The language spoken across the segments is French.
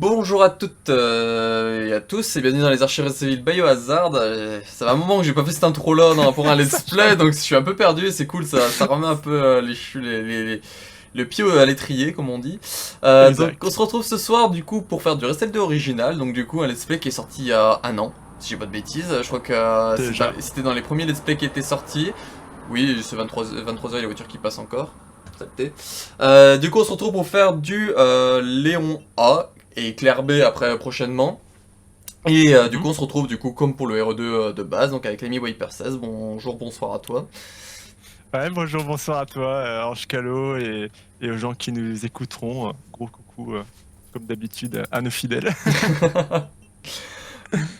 Bonjour à toutes et à tous et bienvenue dans les archives Resident Evil Biohazard. Ça fait un moment que j'ai pas fait cette intro là pour un let's play donc je suis un peu perdu et c'est cool, ça remet un peu le pied à l'étrier comme on dit. Donc on Exact. se retrouve ce soir du coup pour faire du Restel 2 original, donc du coup un let's play qui est sorti il y a un an, si j'ai pas de bêtises. Je crois que Déjà. c'était dans les premiers let's play qui étaient sortis. Oui, c'est 23h, les voitures qui passent encore. Saleté. Du coup, on se retrouve pour faire du Léon A et Claire B après prochainement. Et du coup, on se retrouve comme pour le RE2 de base, donc avec l'ami Wiper 16. Bonjour, bonsoir à toi. Ouais, bonjour, bonsoir à toi, Ange Calo, et aux gens qui nous écouteront. Gros coucou, comme d'habitude, à nos fidèles.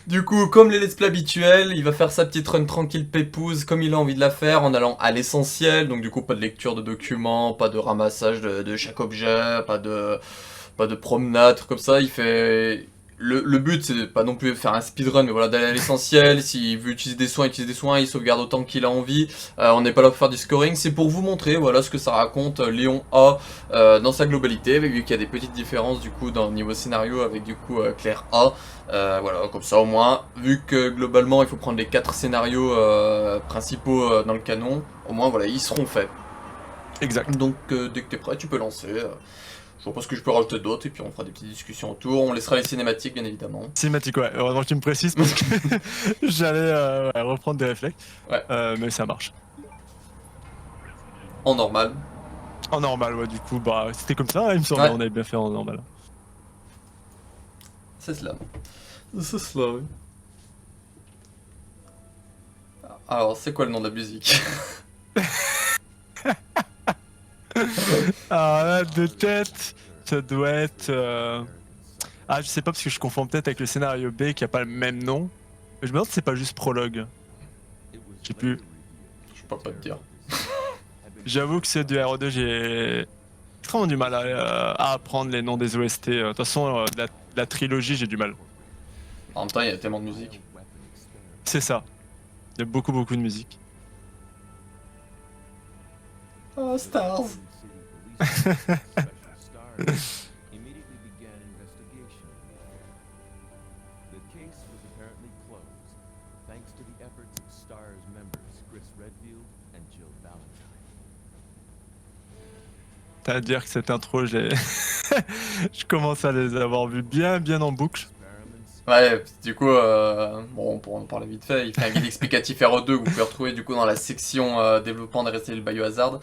Du coup, comme les let's play habituels, il va faire sa petite run tranquille pépouze comme il a envie de la faire en allant à l'essentiel. Donc du coup, pas de lecture de documents, pas de ramassage de chaque objet, pas de promenade, trucs comme ça. Il fait... Le but, c'est pas non plus de faire un speedrun, mais voilà, d'aller à l'essentiel. S'il veut utiliser des soins, il sauvegarde autant qu'il a envie. On n'est pas là pour faire du scoring, c'est pour vous montrer voilà, ce que ça raconte Léon A dans sa globalité, vu qu'il y a des petites différences du coup dans le niveau scénario avec du coup Claire A. Voilà, comme ça au moins, vu que globalement il faut prendre les 4 scénarios principaux dans le canon, au moins voilà, ils seront faits. Exact. Donc dès que t'es prêt, tu peux lancer. Je vois pas ce que je peux rajouter d'autre, et puis on fera des petites discussions autour. On laissera les cinématiques, bien évidemment. Cinématique, ouais. Heureusement que tu me précises parce que j'allais ouais, reprendre des réflexes. Ouais, Mais ça marche. en normal. En normal, ouais, du coup, bah, c'était comme ça, il me semblait, Ouais, on avait bien fait en normal. c'est cela. C'est cela, oui. Alors, c'est quoi le nom de la musique? Alors là, de tête, ça doit être. Ah, je sais pas parce que je confonds peut-être avec le scénario B qui a pas le même nom. Mais je me demande si c'est pas juste prologue. Je sais plus. Je peux pas te dire. J'avoue que ceux du RE2, j'ai extrêmement du mal à apprendre les noms des OST. De toute façon, la trilogie, j'ai du mal. En même temps, il y a tellement de musique. C'est ça. Il y a beaucoup, beaucoup de musique. Oh, Stars! T'as à dire que cette intro, je commence à les avoir vues bien, bien en boucle. Ouais, du coup, bon, pour en parler vite fait, il fait un guide explicatif RE2 que vous pouvez retrouver du coup dans la section développement des Resident Evil Biohazard.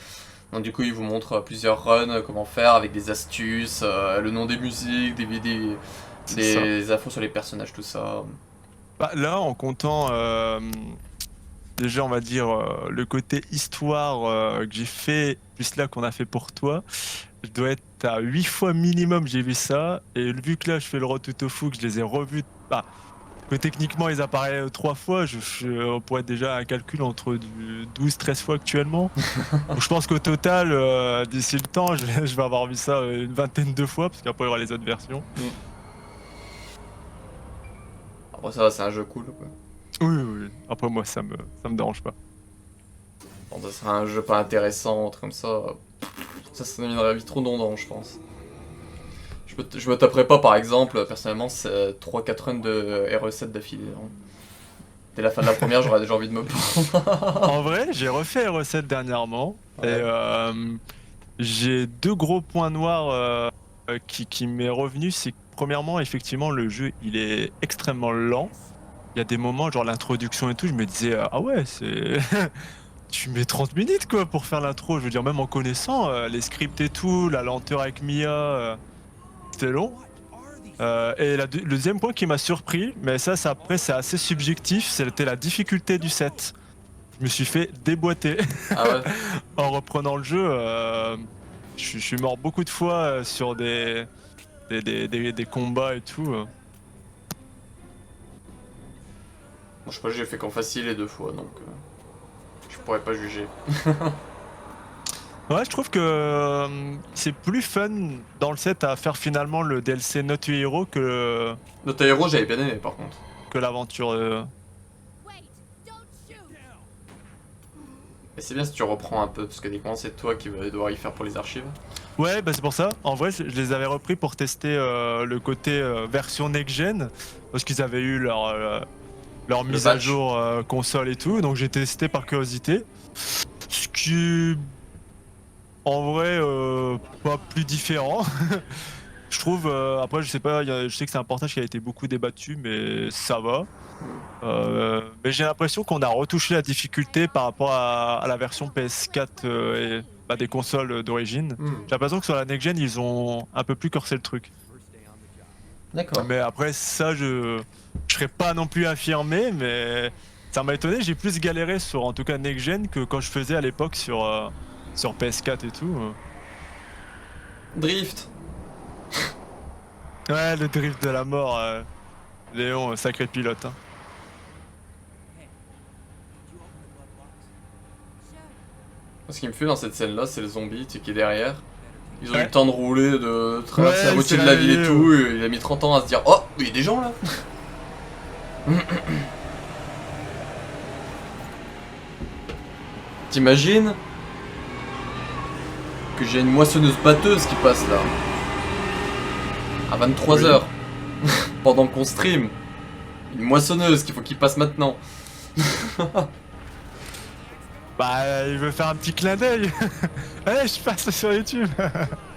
Donc du coup, il vous montre plusieurs runs, comment faire avec des astuces, le nom des musiques, C'est ça. des infos sur les personnages, tout ça. Bah, là, en comptant déjà, on va dire, le côté histoire que j'ai fait, plus là qu'on a fait pour toi, je dois être à 8 fois minimum, j'ai vu ça. Et vu que là, je fais le Road to Tofu, que je les ai revus, bah, que techniquement, ils apparaissent 3 fois, on pourrait être déjà un calcul entre 12-13 fois actuellement. Donc, je pense qu'au total, d'ici le temps, je vais avoir vu ça une vingtaine de fois, parce qu'après, il y aura les autres versions. Mm. Après ça, c'est un jeu cool, quoi. Oui, oui, oui. Après, moi, ça me dérange pas. Bon, ça serait un jeu pas intéressant, un truc comme ça deviendrait vite redondant, je pense. Je me taperais pas, par exemple, personnellement, c'est 3-4 runs de RE7 d'affilée, hein. Dès la fin de la première, j'aurais déjà envie de me prendre. En vrai, j'ai refait les recettes dernièrement, et Ouais. j'ai deux gros points noirs qui m'est revenu. C'est que, premièrement, effectivement, le jeu, il est extrêmement lent. Il y a des moments, genre l'introduction et tout, je me disais, ah ouais, c'est... Tu mets 30 minutes, quoi, pour faire l'intro. Je veux dire, même en connaissant les scripts et tout, la lenteur avec Mia, c'était long. Et le deuxième point qui m'a surpris, mais ça après, c'est assez subjectif, c'était la difficulté du set. Je me suis fait déboîter Ah ouais. en reprenant le jeu. Je suis mort beaucoup de fois sur des combats et tout. Bon, je sais pas, j'ai fait qu'en facile les deux fois, donc je pourrais pas juger. Ouais, je trouve que c'est plus fun dans le set à faire finalement le DLC Not Your Hero Notre Hero, j'avais bien aimé par contre. que l'aventure. Et c'est bien si tu reprends un peu, parce que techniquement c'est toi qui vas devoir y faire pour les archives. Ouais, bah c'est pour ça. En vrai, je les avais repris pour tester le côté version next-gen, parce qu'ils avaient eu leur Le mise à patch. jour console et tout, donc j'ai testé par curiosité. Ce qui est en vrai pas plus différent. Je trouve, après je sais pas, je sais que c'est un portage qui a été beaucoup débattu, mais ça va. Mais j'ai l'impression qu'on a retouché la difficulté par rapport à la version PS4 et bah, des consoles d'origine. Hmm. J'ai l'impression que sur la next-gen, ils ont un peu plus corsé le truc. D'accord. Mais après, ça, je serais pas non plus affirmé, mais ça m'a étonné. J'ai plus galéré sur, en tout cas, next-gen que quand je faisais à l'époque sur PS4 et tout. Drift. Ouais, le drift de la mort. Léon, sacré pilote. Hein. Ce qui me fait dans cette scène-là, c'est le zombie, tu sais, qui est derrière. Ils ont eu Ouais. le temps de rouler, de traverser la Ouais, moitié c'est de la ville et vie, tout, et il a mis 30 ans à se dire oh, il y a des gens là. T'imagines que j'ai une moissonneuse batteuse qui passe là à 23h pendant qu'on stream. Une moissonneuse qu'il faut qu'il passe maintenant. Bah, il veut faire un petit clin d'œil. Allez, je passe sur YouTube.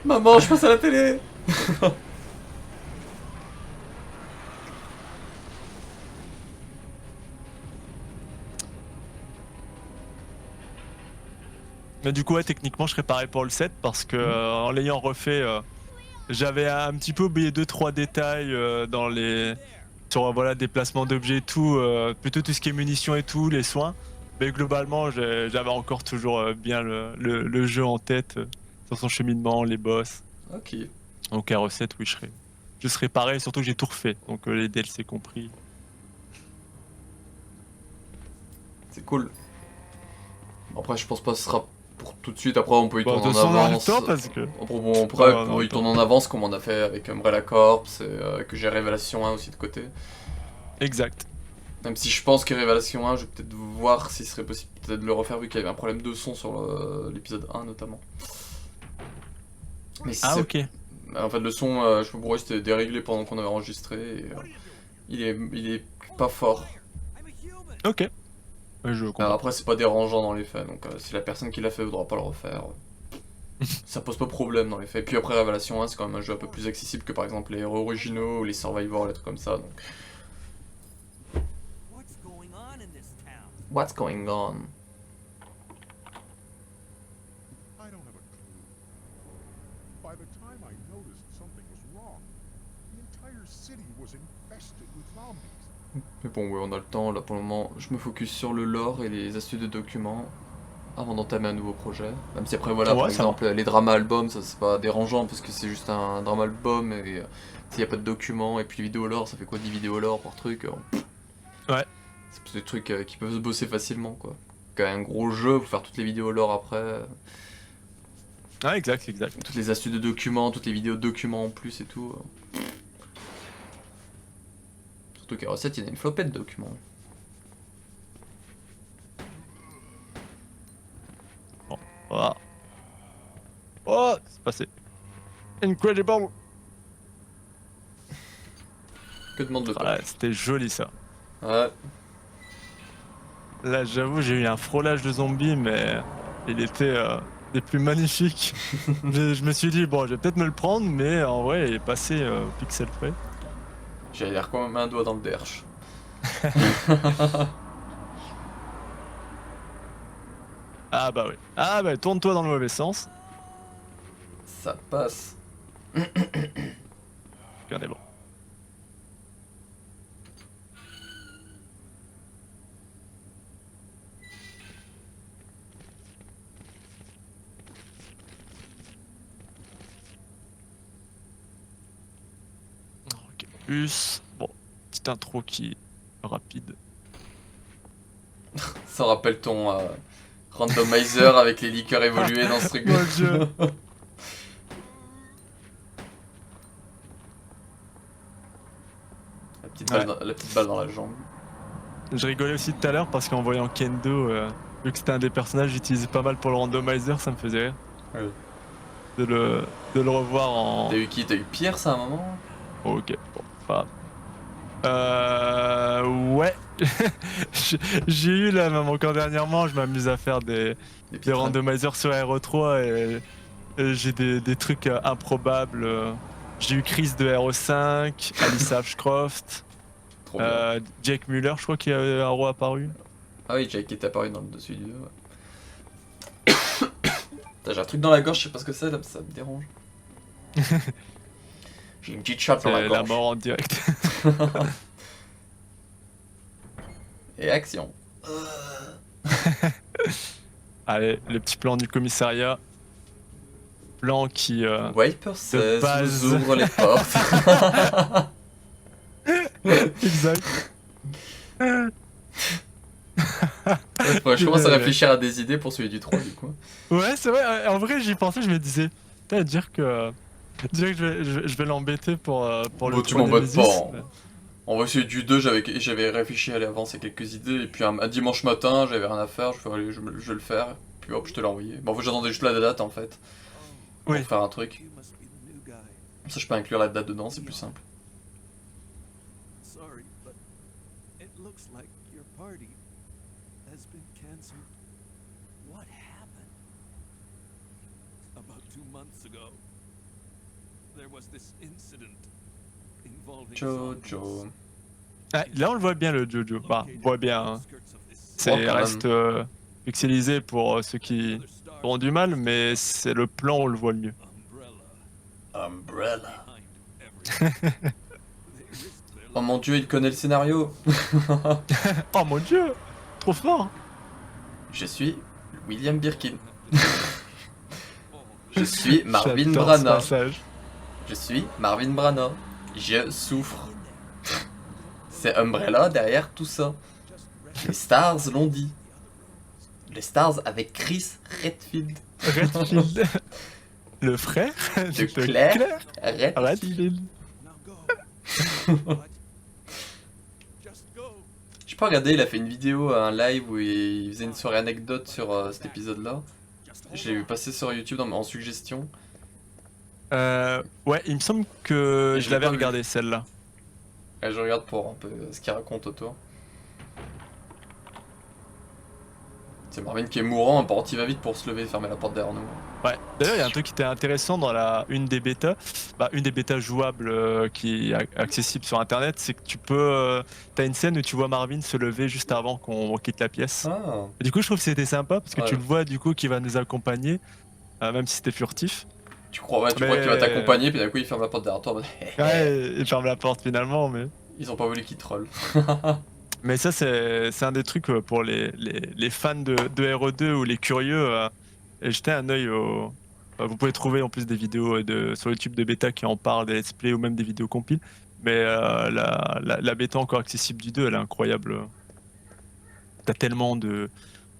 Maman, je passe à la télé. Mais du coup, ouais, techniquement, je serais pareil pour le 7 parce que en l'ayant refait, j'avais un petit peu oublié 2-3 détails dans les sur voilà déplacement d'objets et tout, plutôt tout ce qui est munitions et tout, les soins. Mais globalement, j'avais encore toujours bien le jeu en tête, sur son cheminement, les boss. Ok, Donc à recette, oui, je serais pareil, surtout que j'ai tout refait, donc les DLC compris. c'est cool. Après, je pense pas que ce sera pour tout de suite. Après, on peut y Bon, de tourner toute en façon, on a le avance. temps parce que. On Ouais, pourrait on a le y temps. tourner en avance comme on a fait avec Umbrella Corps et que j'ai Révélation 1 aussi de côté. Exact. Même si je pense que Révélation 1, je vais peut-être voir s'il serait possible peut-être de le refaire vu qu'il y avait un problème de son sur l'épisode 1 notamment. Mais si Ah, c'est... ok. En fait, le son, je sais pas pourquoi c'était déréglé pendant qu'on avait enregistré. Et, il est pas fort. Ok. Ouais, je comprends. Après, c'est pas dérangeant dans les faits, donc si la personne qui l'a fait voudra pas le refaire, ça pose pas problème dans les faits. Puis après, Révélation 1, c'est quand même un jeu un peu plus accessible que par exemple les héros originaux ou les Survivors, les trucs comme ça. Donc. What's going on? I don't have a clue. By the time I noticed something was wrong, the entire city was infested with zombies. Mais bon, ouais, on a le temps là pour le moment. Je me focus sur le lore et les astuces de documents avant d'entamer un nouveau projet. Même si après, voilà, Ouais, par ça va. exemple, les dramas albums, ça c'est pas dérangeant parce que c'est juste un drama album et s'il y a pas de documents et puis les vidéos lore, ça fait quoi 10 vidéos lore par truc Ouais. C'est des trucs qui peuvent se bosser facilement quoi. Quand un gros jeu, faut faire toutes les vidéos lore après, Ah, exact, exact. toutes les astuces de documents, toutes les vidéos de documents en plus et tout. Surtout qu'à recette, il y en a une flopette de documents. Voilà. Oh, c'est passé. Incredible. Que demande le Voilà, c'était joli ça. Ouais. Là, j'avoue, j'ai eu un frôlage de zombies, mais il était des plus magnifiques. Je me suis dit, bon, je vais peut-être me le prendre, mais en vrai, il est passé au pixel près. J'avais l'air quand même un doigt dans le derche. Ah bah oui. Ah bah tourne-toi dans le mauvais sens. Ça passe. On est bon. Ok. Plus. Bon, petite intro qui est rapide. Ça rappelle ton randomizer avec les liqueurs évoluées dans ce truc. Mon Dieu. La petite balle dans la jambe. Je rigolais aussi tout à l'heure parce qu'en voyant Kendo, vu que c'était un des personnages j'utilisais pas mal pour le randomizer, ça me faisait rire. Ouais. de le revoir en. T'as eu qui? T'as eu Pierre, ça, à un moment? Oh, ok, bon, pas. Ouais. J'ai eu là, même encore dernièrement, je m'amuse à faire Des des petites runs. randomizers sur RE3 et j'ai des trucs improbables. J'ai eu Chris de RE5, Alice Ashcroft, Trop bien. Jake Muller, je crois qu'il y a un roi apparu. Ah oui, Jake qui est apparu dans le dessus du 2, ouais. Putain, j'ai un truc dans la gorge, je sais pas ce que c'est, là, ça me dérange. J'ai une petite chatte dans la C'est la gorge. mort en direct. Et action. Allez, le petit plan du commissariat. Plan qui. Wiper 16 base. vous ouvre les portes. Exact. Ouais, je commence à réfléchir à des idées pour celui du 3 du coup. Ouais, c'est vrai. En vrai, j'y pensais, je me disais, putain, dire que je vais l'embêter pour Bon, le tu 3 m'embêtes Nemesis, pas, hein. mais- En vrai, celui du 2, j'avais réfléchi à aller avancer quelques idées, et puis un dimanche matin, j'avais rien à faire, je fais allez, je vais le faire, puis hop, je te l'ai envoyé. Bon, en fait, j'attendais juste la date en fait, pour Oui. faire un truc. Comme ça, je peux inclure la date dedans, c'est plus simple. Sorry, but it looks like your party has been cancelled. What happened? About 2 months ago, there was this incident involving Jojo. Ah, là, on le voit bien, le Jojo. Bah, on voit bien. Hein. C'est Oh, quand même. reste pixelisé pour ceux qui auront du mal, mais c'est le plan où on le voit le mieux. Umbrella. Oh mon dieu, il connaît le scénario. Oh mon dieu, trop fort. Je suis William Birkin. Je suis Marvin J'adore ce Branagh. passage. Je suis Marvin Branagh. Je souffre. C'est Umbrella derrière tout ça. Les Stars l'ont dit. Les Stars avec Chris Redfield. Redfield, le frère De Claire Redfield. Redfield. Now go. Just go. Je peux regarder, il a fait une vidéo, un live où il faisait une soirée anecdote sur cet épisode-là. Je l'ai vu passer sur YouTube en suggestion. Ouais, il me semble que Je je l'ai l'avais pas vu. regardé celle-là. Et je regarde pour un peu ce qu'il raconte autour. C'est Marvin qui est mourant, par contre il va vite pour se lever et fermer la porte derrière nous. Ouais. D'ailleurs, il y a un truc qui était intéressant dans une des bêtas, une des bêtas jouables qui est accessible sur internet, c'est que tu peux. T'as une scène où tu vois Marvin se lever juste avant qu'on quitte la pièce. Ah, Et du coup, je trouve que c'était sympa parce que Ouais. tu le vois du coup qui va nous accompagner, même si c'était furtif. tu crois, ouais, tu Mais- crois qu'il va t'accompagner, puis d'un coup il ferme la porte derrière toi. en mode, Ouais, il ferme la porte finalement, mais. Ils ont pas voulu qu'il troll. Mais ça, c'est un des trucs pour les fans de RE2 ou les curieux. Et jetez un œil au. Vous pouvez trouver en plus des vidéos sur YouTube de bêta qui en parlent, des let's play ou même des vidéos compiles. Mais la bêta encore accessible du 2, elle est incroyable. T'as tellement de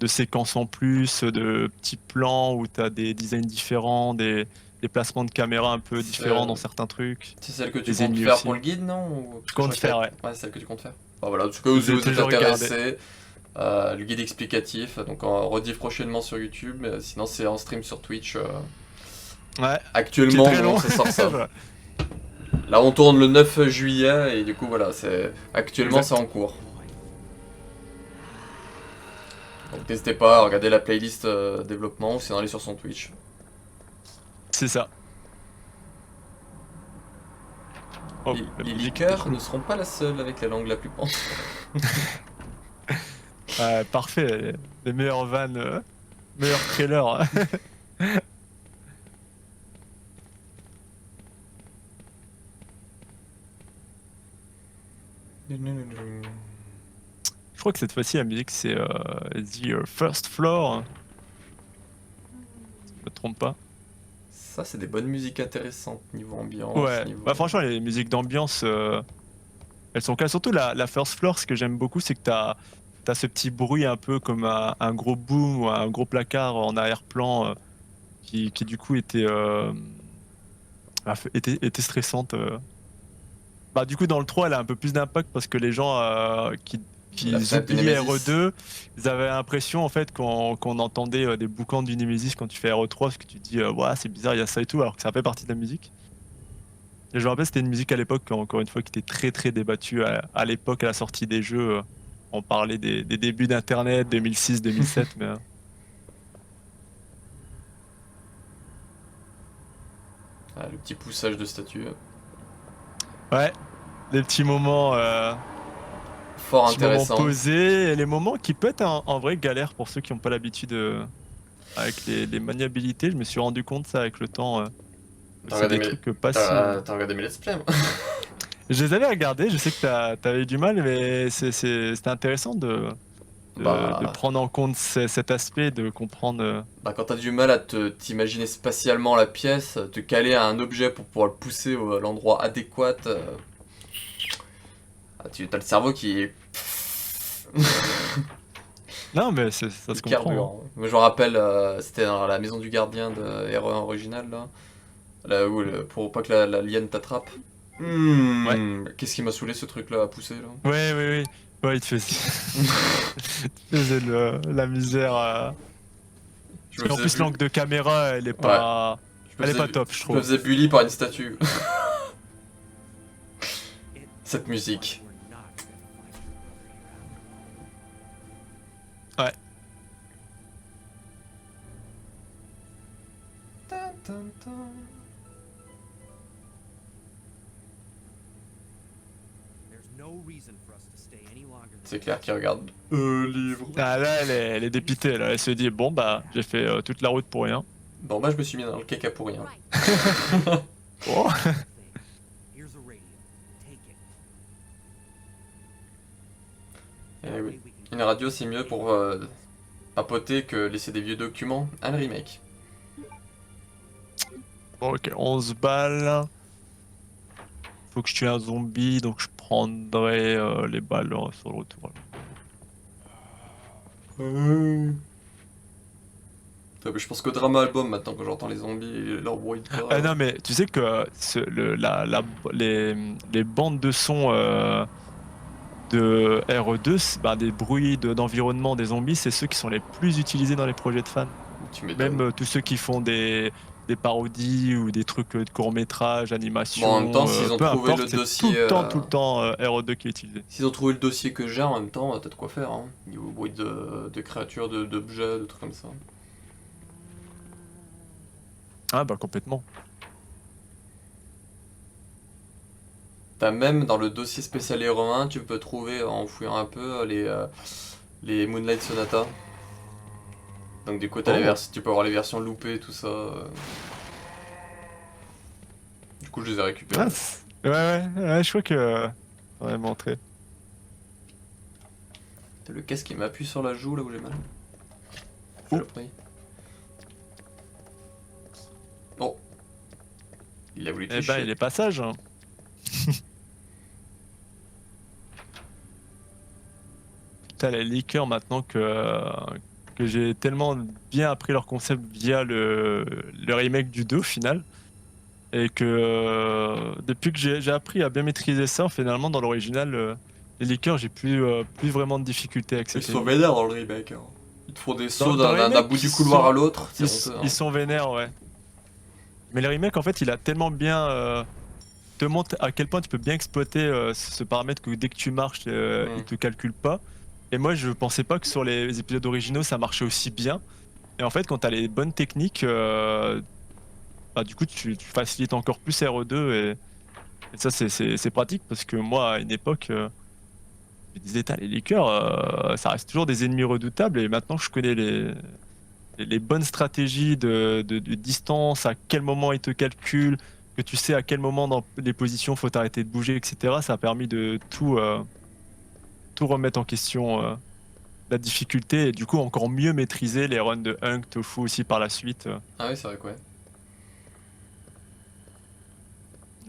séquences en plus, de petits plans où t'as des designs différents, des placements de caméra un peu différents dans certains trucs. C'est celle que tu Les comptes ennemis faire aussi. pour le guide, non? Ou... Je compte faire, ouais. Ouais, c'est celle que tu comptes faire. Bah voilà, en tout cas, si J'ai vous êtes toujours intéressé, le guide explicatif, donc en rediff prochainement sur YouTube, mais sinon c'est en stream sur Twitch. Ouais. Actuellement, Qui est très long. ça sort ça. Voilà. Là, on tourne le 9 juillet et du coup, voilà, c'est actuellement Exact. c'est en cours. Donc n'hésitez pas à regarder la playlist développement ou sinon aller sur son Twitch. C'est ça. Oh, la Les musique liqueurs était cool. ne seront pas la seule avec la langue la plus pente. Parfait, les meilleures vannes, meilleurs trailers. Je crois que cette fois-ci la musique c'est The First Floor. Si je me trompe pas. Ça, c'est des bonnes musiques intéressantes niveau ambiance. Ouais, niveau... bah franchement les musiques d'ambiance elles sont claires. Surtout la First Floor, ce que j'aime beaucoup c'est que t'as ce petit bruit un peu comme un gros boom ou un gros placard en arrière-plan qui du coup était stressante. Bah, du coup, dans le 3, elle a un peu plus d'impact parce que les gens qu'ils La FNAP du oubliaient Nemesis. RE2, ils avaient l'impression en fait qu'on entendait des boucans du Nemesis quand tu fais RE3 parce que tu te dis ouais, c'est bizarre, il y a ça et tout, alors que ça fait partie de la musique. Et je me rappelle, c'était une musique à l'époque, encore une fois, qui était très très débattue à l'époque, à la sortie des jeux. On parlait des débuts d'Internet, 2006, 2007, mais. Ah, le petit poussage de statue. Ouais, les petits moments. Fort Petits moments intéressant. posés, et les moments qui peuvent être en vrai galère pour ceux qui n'ont pas l'habitude avec les maniabilités. Je me suis rendu compte ça avec le temps. T'as C'est regardé des mes... trucs pas si. T'as regardé mes let's play, moi. Je les avais regardés, je sais que t'avais du mal, mais c'était intéressant de Bah... prendre en compte cet aspect, de comprendre. Bah, quand t'as du mal à t'imaginer spatialement la pièce, te caler à un objet pour pouvoir le pousser à l'endroit adéquat, t'as le cerveau qui Non, mais ça se qui comprend. carbure. Hein. Moi je me rappelle, c'était dans la maison du gardien de RE1 original, là où pour pas que la liane t'attrape. Ouais. Qu'est-ce qui m'a saoulé ce truc là à pousser là? Ouais, ouais, ouais. Ouais, il te faisait, il te faisait la misère. Je Parce me qu'en faisais plus, l'angle de caméra, elle est Ouais. pas, Je me elle est faisais, pas top, je je me trouve. faisais bully par une statue. It Cette looks musique. like we're not gonna find your brother here, Alan. Ouais. There's no reason for us to stay any longer than C'est clair this. qu'il regarde livre. Ah, là, elle est dépitée. Là. Elle se dit bon, bah, j'ai fait toute la route pour rien. Bon bah je me suis mis dans le caca pour rien. Oh. Here's a radio. Take it. Eh That oui. way we can Une radio c'est mieux pour papoter que laisser des vieux documents. Un remake. Bon, ok, 11 balles. Faut que je tue un zombie, donc je prendrai les balles sur le retour. Je pense qu'au drama album maintenant quand j'entends les zombies et leur bruit de pas. Ah non, mais tu sais que les bandes de son de RE2, bah, des bruits d'environnement des zombies, c'est ceux qui sont les plus utilisés dans les projets de fans. Tu m'étonnes. Même tous ceux qui font des parodies ou des trucs de court-métrage, animation, Bon, en même temps, s'ils ont peu trouvé importe, le c'est dossier, tout le temps RE2 qui est utilisé. S'ils ont trouvé le dossier que j'ai en même temps, t'as de quoi faire, hein. Niveau bruit de créatures, d'objets, de trucs comme ça. Ah bah complètement. T'as même dans le dossier spécial Hero 1, tu peux trouver en fouillant un peu les Moonlight Sonata. Donc du coup t'as tu peux avoir les versions loupées tout ça. Du coup je les ai récupérés. Ah, ouais, je crois que on va montrer. T'as le casque qui m'appuie sur la joue là où j'ai mal. Oh. Saloperie. Oh. Il a voulu Eh tricher. ben il est pas sage. Hein. Putain, les liqueurs maintenant que j'ai tellement bien appris leur concept via le remake du 2 au final. Et que depuis que j'ai appris à bien maîtriser ça, finalement dans l'original, les liqueurs, j'ai plus vraiment de difficulté avec Ils cette sont vénères dans le remake. Hein. Ils te font des sauts dans le d'un remake, bout du ils couloir sont- à l'autre. C'est honteux, hein. ils sont vénères, ouais. Mais le remake, en fait, il a tellement bien te montre à quel point tu peux bien exploiter ce paramètre que dès que tu marches, il te calcule pas. Et moi, je pensais pas que sur les épisodes originaux, ça marchait aussi bien. Et en fait, quand tu as les bonnes techniques, bah, du coup, tu facilites encore plus RE2. Et ça, c'est pratique parce que moi, à une époque, je me disais, les liqueurs, ça reste toujours des ennemis redoutables. Et maintenant, je connais les bonnes stratégies de distance, à quel moment ils te calculent, que tu sais à quel moment dans les positions faut t'arrêter de bouger, etc. Ça a permis de tout remettre en question, la difficulté, et du coup encore mieux maîtriser les runs de Hunk, Tofu aussi par la suite. Ah oui, c'est vrai quoi.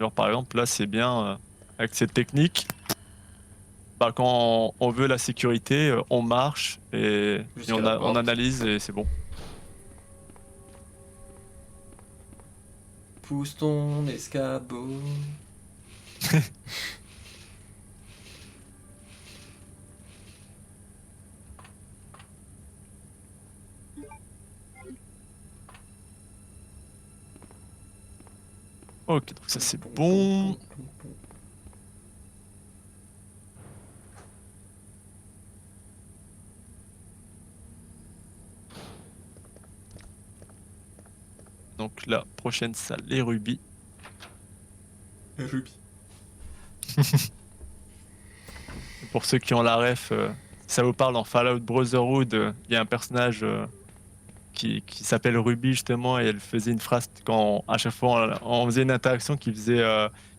Genre par exemple là c'est bien avec cette technique, bah, quand on veut la sécurité, on marche et Jusqu'à on, la on porte. analyse et c'est bon. Pousse ton escabeau. Ok, donc ça c'est bon. Donc la prochaine salle, les rubis. Ruby. Pour ceux qui ont la ref, ça vous parle dans Fallout Brotherhood, il y a un personnage qui s'appelle Ruby justement et elle faisait une phrase quand à chaque fois on faisait une interaction qui faisait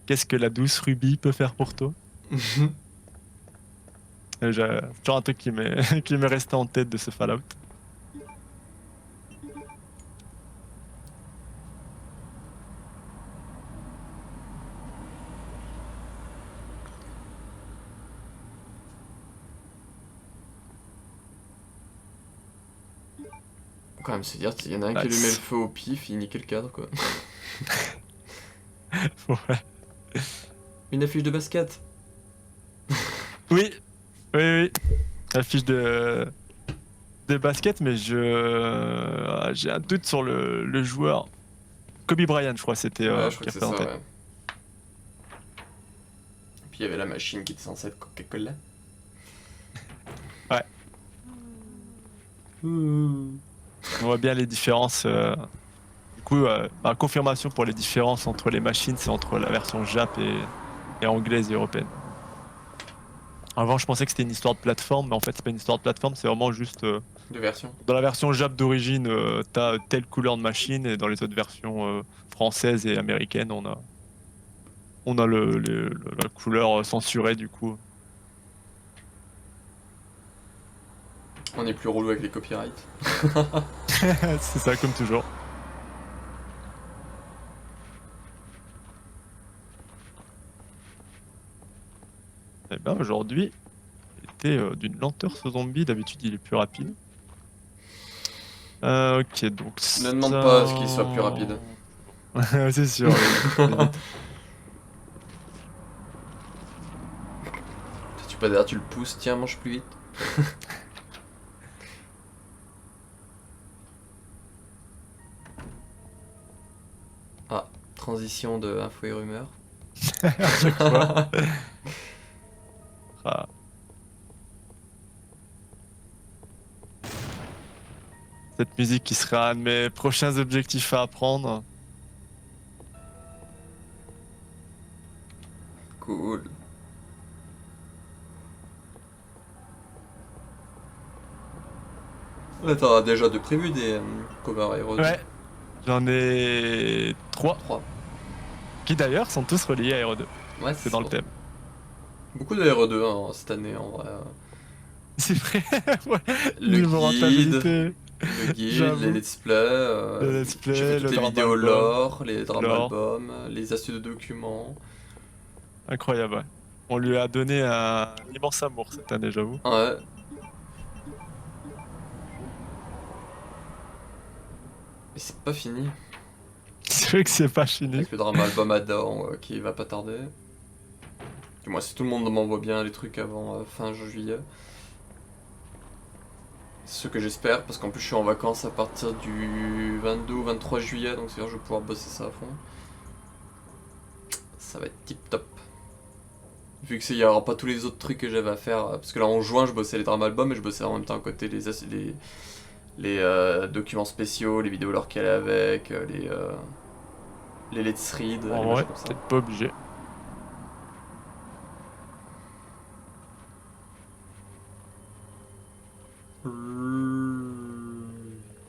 qu'est-ce que la douce Ruby peut faire pour toi? C'est toujours un truc qui m'est qui m'est resté en tête de ce Fallout. Faut quand même se dire, il y en a un qui Ouais, lui met le feu au pif, il nique le cadre quoi. Ouais. Une affiche de basket. Oui, oui, oui. La fiche de basket, mais j'ai un doute sur le joueur. Kobe Bryant, je crois, c'était Ouais, je crois qui que c'est ça, représentait. ouais. Puis il y avait la machine qui était censée être Coca-Cola. Ouais. Ouh. On voit bien les différences. Du coup, confirmation pour les différences entre les machines, c'est entre la version Jap et anglaise et européenne. Avant, je pensais que c'était une histoire de plateforme, mais en fait, c'est pas une histoire de plateforme, c'est vraiment juste De version. dans la version Jap d'origine, t'as telle couleur de machine, et dans les autres versions françaises et américaines, on a la couleur censurée du coup. On est plus relou avec les copyrights. C'est ça, comme toujours. Et ben aujourd'hui, il était d'une lenteur ce zombie, d'habitude il est plus rapide. Ok, donc Ne demande pas à ce qu'il soit plus rapide. C'est sûr. Limite. Tu peux dire, tu le pousses, tiens, mange plus vite. Ah, transition de info et rumeur. Ah. Cette musique qui sera un de mes prochains objectifs à apprendre. Cool. Là, t'as déjà de prévu des cover héros. Ouais, j'en ai 3, 3. qui d'ailleurs sont tous reliés à Hero 2. Ouais, C'est dans le thème. Beaucoup de RE2 hein, cette année en vrai. C'est vrai. Ouais. Le Niveau guide, rentabilité. le guide, J'avoue. les let's play, Les let's play, j'ai fait le toutes les drama vidéos album. lore, les drama Lore. albums, les astuces de documents. Incroyable, ouais. On lui a donné un immense amour cette année, j'avoue. Ouais. Mais c'est pas fini. C'est vrai que c'est pas fini. Avec le drama album Adam qui va pas tarder. Et moi, si tout le monde m'envoie bien les trucs avant fin juillet. C'est ce que j'espère, parce qu'en plus je suis en vacances à partir du 22 ou 23 juillet, donc c'est-à-dire je vais pouvoir bosser ça à fond. Ça va être tip top. Vu que il y aura pas tous les autres trucs que j'avais à faire, parce que là en juin je bossais les drama albums et je bossais en même temps à côté les documents spéciaux, les vidéos lore qu'elle est avec, les let's read, les En machins vrai, comme ça. peut-être pas obligé.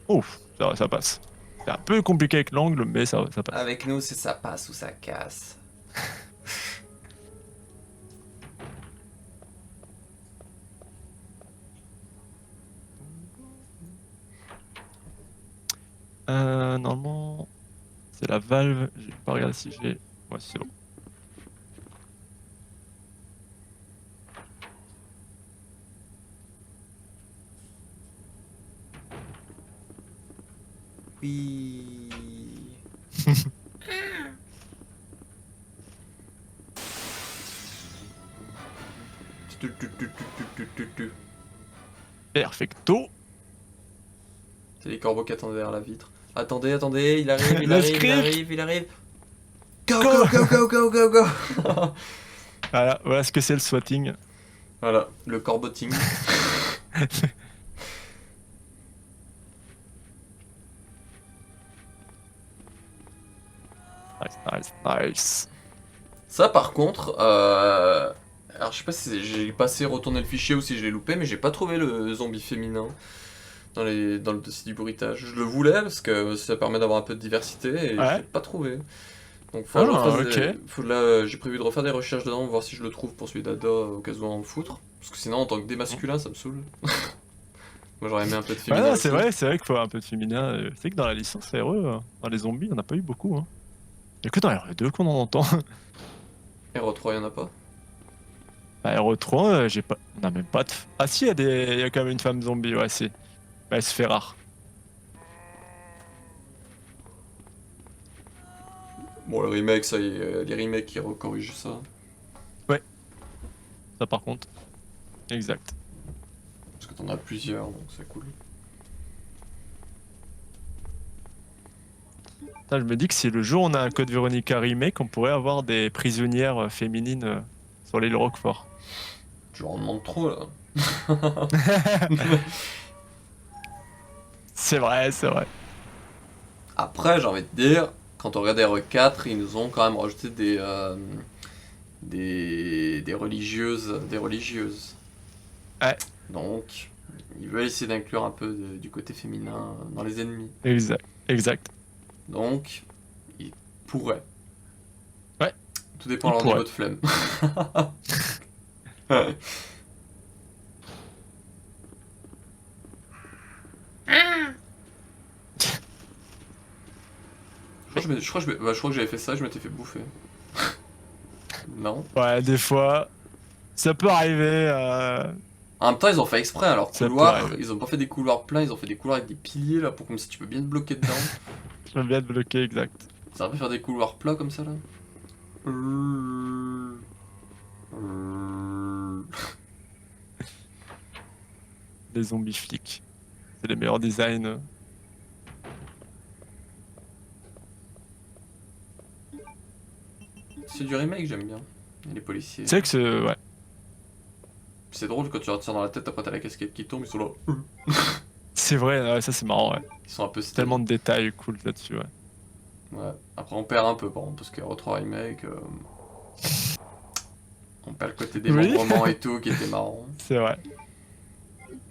Ouf, ça passe. C'est un peu compliqué avec l'angle, mais ça passe. Avec nous, c'est ça passe ou ça casse. Normalement, c'est la valve. Je vais pas regarder si j'ai. Ouais, c'est bon. Oui. Perfecto. C'est les corbeaux qui attendent derrière la vitre. Attendez, attendez, il arrive, il Le arrive, il script. arrive, il arrive. Go, go, go, go, go, go, go. Voilà ce que c'est le swatting. Voilà, le corboting. Nice. Ça, par contre, alors je sais pas si j'ai passé retourner le fichier ou si je l'ai loupé, mais j'ai pas trouvé le zombie féminin dans le dossier du bruitage. Je le voulais parce que ça permet d'avoir un peu de diversité et je l'ai pas trouvé. Donc faut que je refasse là, j'ai prévu de refaire des recherches dedans, voir si je le trouve pour celui d'Ada au cas où en me foutre. Parce que sinon, en tant que démasculin, ça me saoule. Moi j'aurais aimé un peu de féminin. Non, c'est vrai qu'il faut un peu de féminin. C'est que dans la licence RE, dans les zombies, on n'a pas eu beaucoup. Hein. Il n'y a que dans RE2 qu'on en entend. Hero 3, y'en a pas. Bah, RE3, j'ai pas. On a même pas de. Ah si, il y a quand même une femme zombie, ouais, c'est. Bah, elle se fait rare. Bon, le remake, ça y est, les remakes qui corrigent ça. Ça par contre. Exact. Parce que t'en as plusieurs, donc c'est cool. Putain, je me dis que si le jour on a un Code Veronica remake, on pourrait avoir des prisonnières féminines sur l'île Roquefort. Tu en demandes trop là. C'est vrai. Après, j'ai envie de dire, quand on regarde RE4, ils nous ont quand même rajouté des religieuses. Ouais. Donc, ils veulent essayer d'inclure un peu du côté féminin dans les ennemis. Exact. Donc, ils pourraient. Ouais. Tout dépend de leur niveau de flemme. Je crois que j'avais fait ça, je m'étais fait bouffer. Non. Ouais, des fois, ça peut arriver. En même temps, ils ont fait exprès, alors Ça couloir, peut ils ont pas fait des couloirs pleins, ils ont fait des couloirs avec des piliers là, pour comme si tu peux bien te bloquer dedans. Je veux bien te bloquer, exact. Ça va faire des couloirs plats comme ça là. Les zombies flics. C'est les meilleurs designs. C'est du remake, j'aime bien. Et les policiers. C'est vrai que c'est. Ouais. C'est drôle quand tu leur tires dans la tête, après t'as la casquette qui tombe, ils sont là. C'est vrai, ouais, ça c'est marrant, ouais. Ils sont un peu stylés. Tellement de détails cool là-dessus, ouais. Ouais. Après on perd un peu par contre, parce que Retro Remake, on perd le côté démembrement et tout qui était marrant. C'est vrai.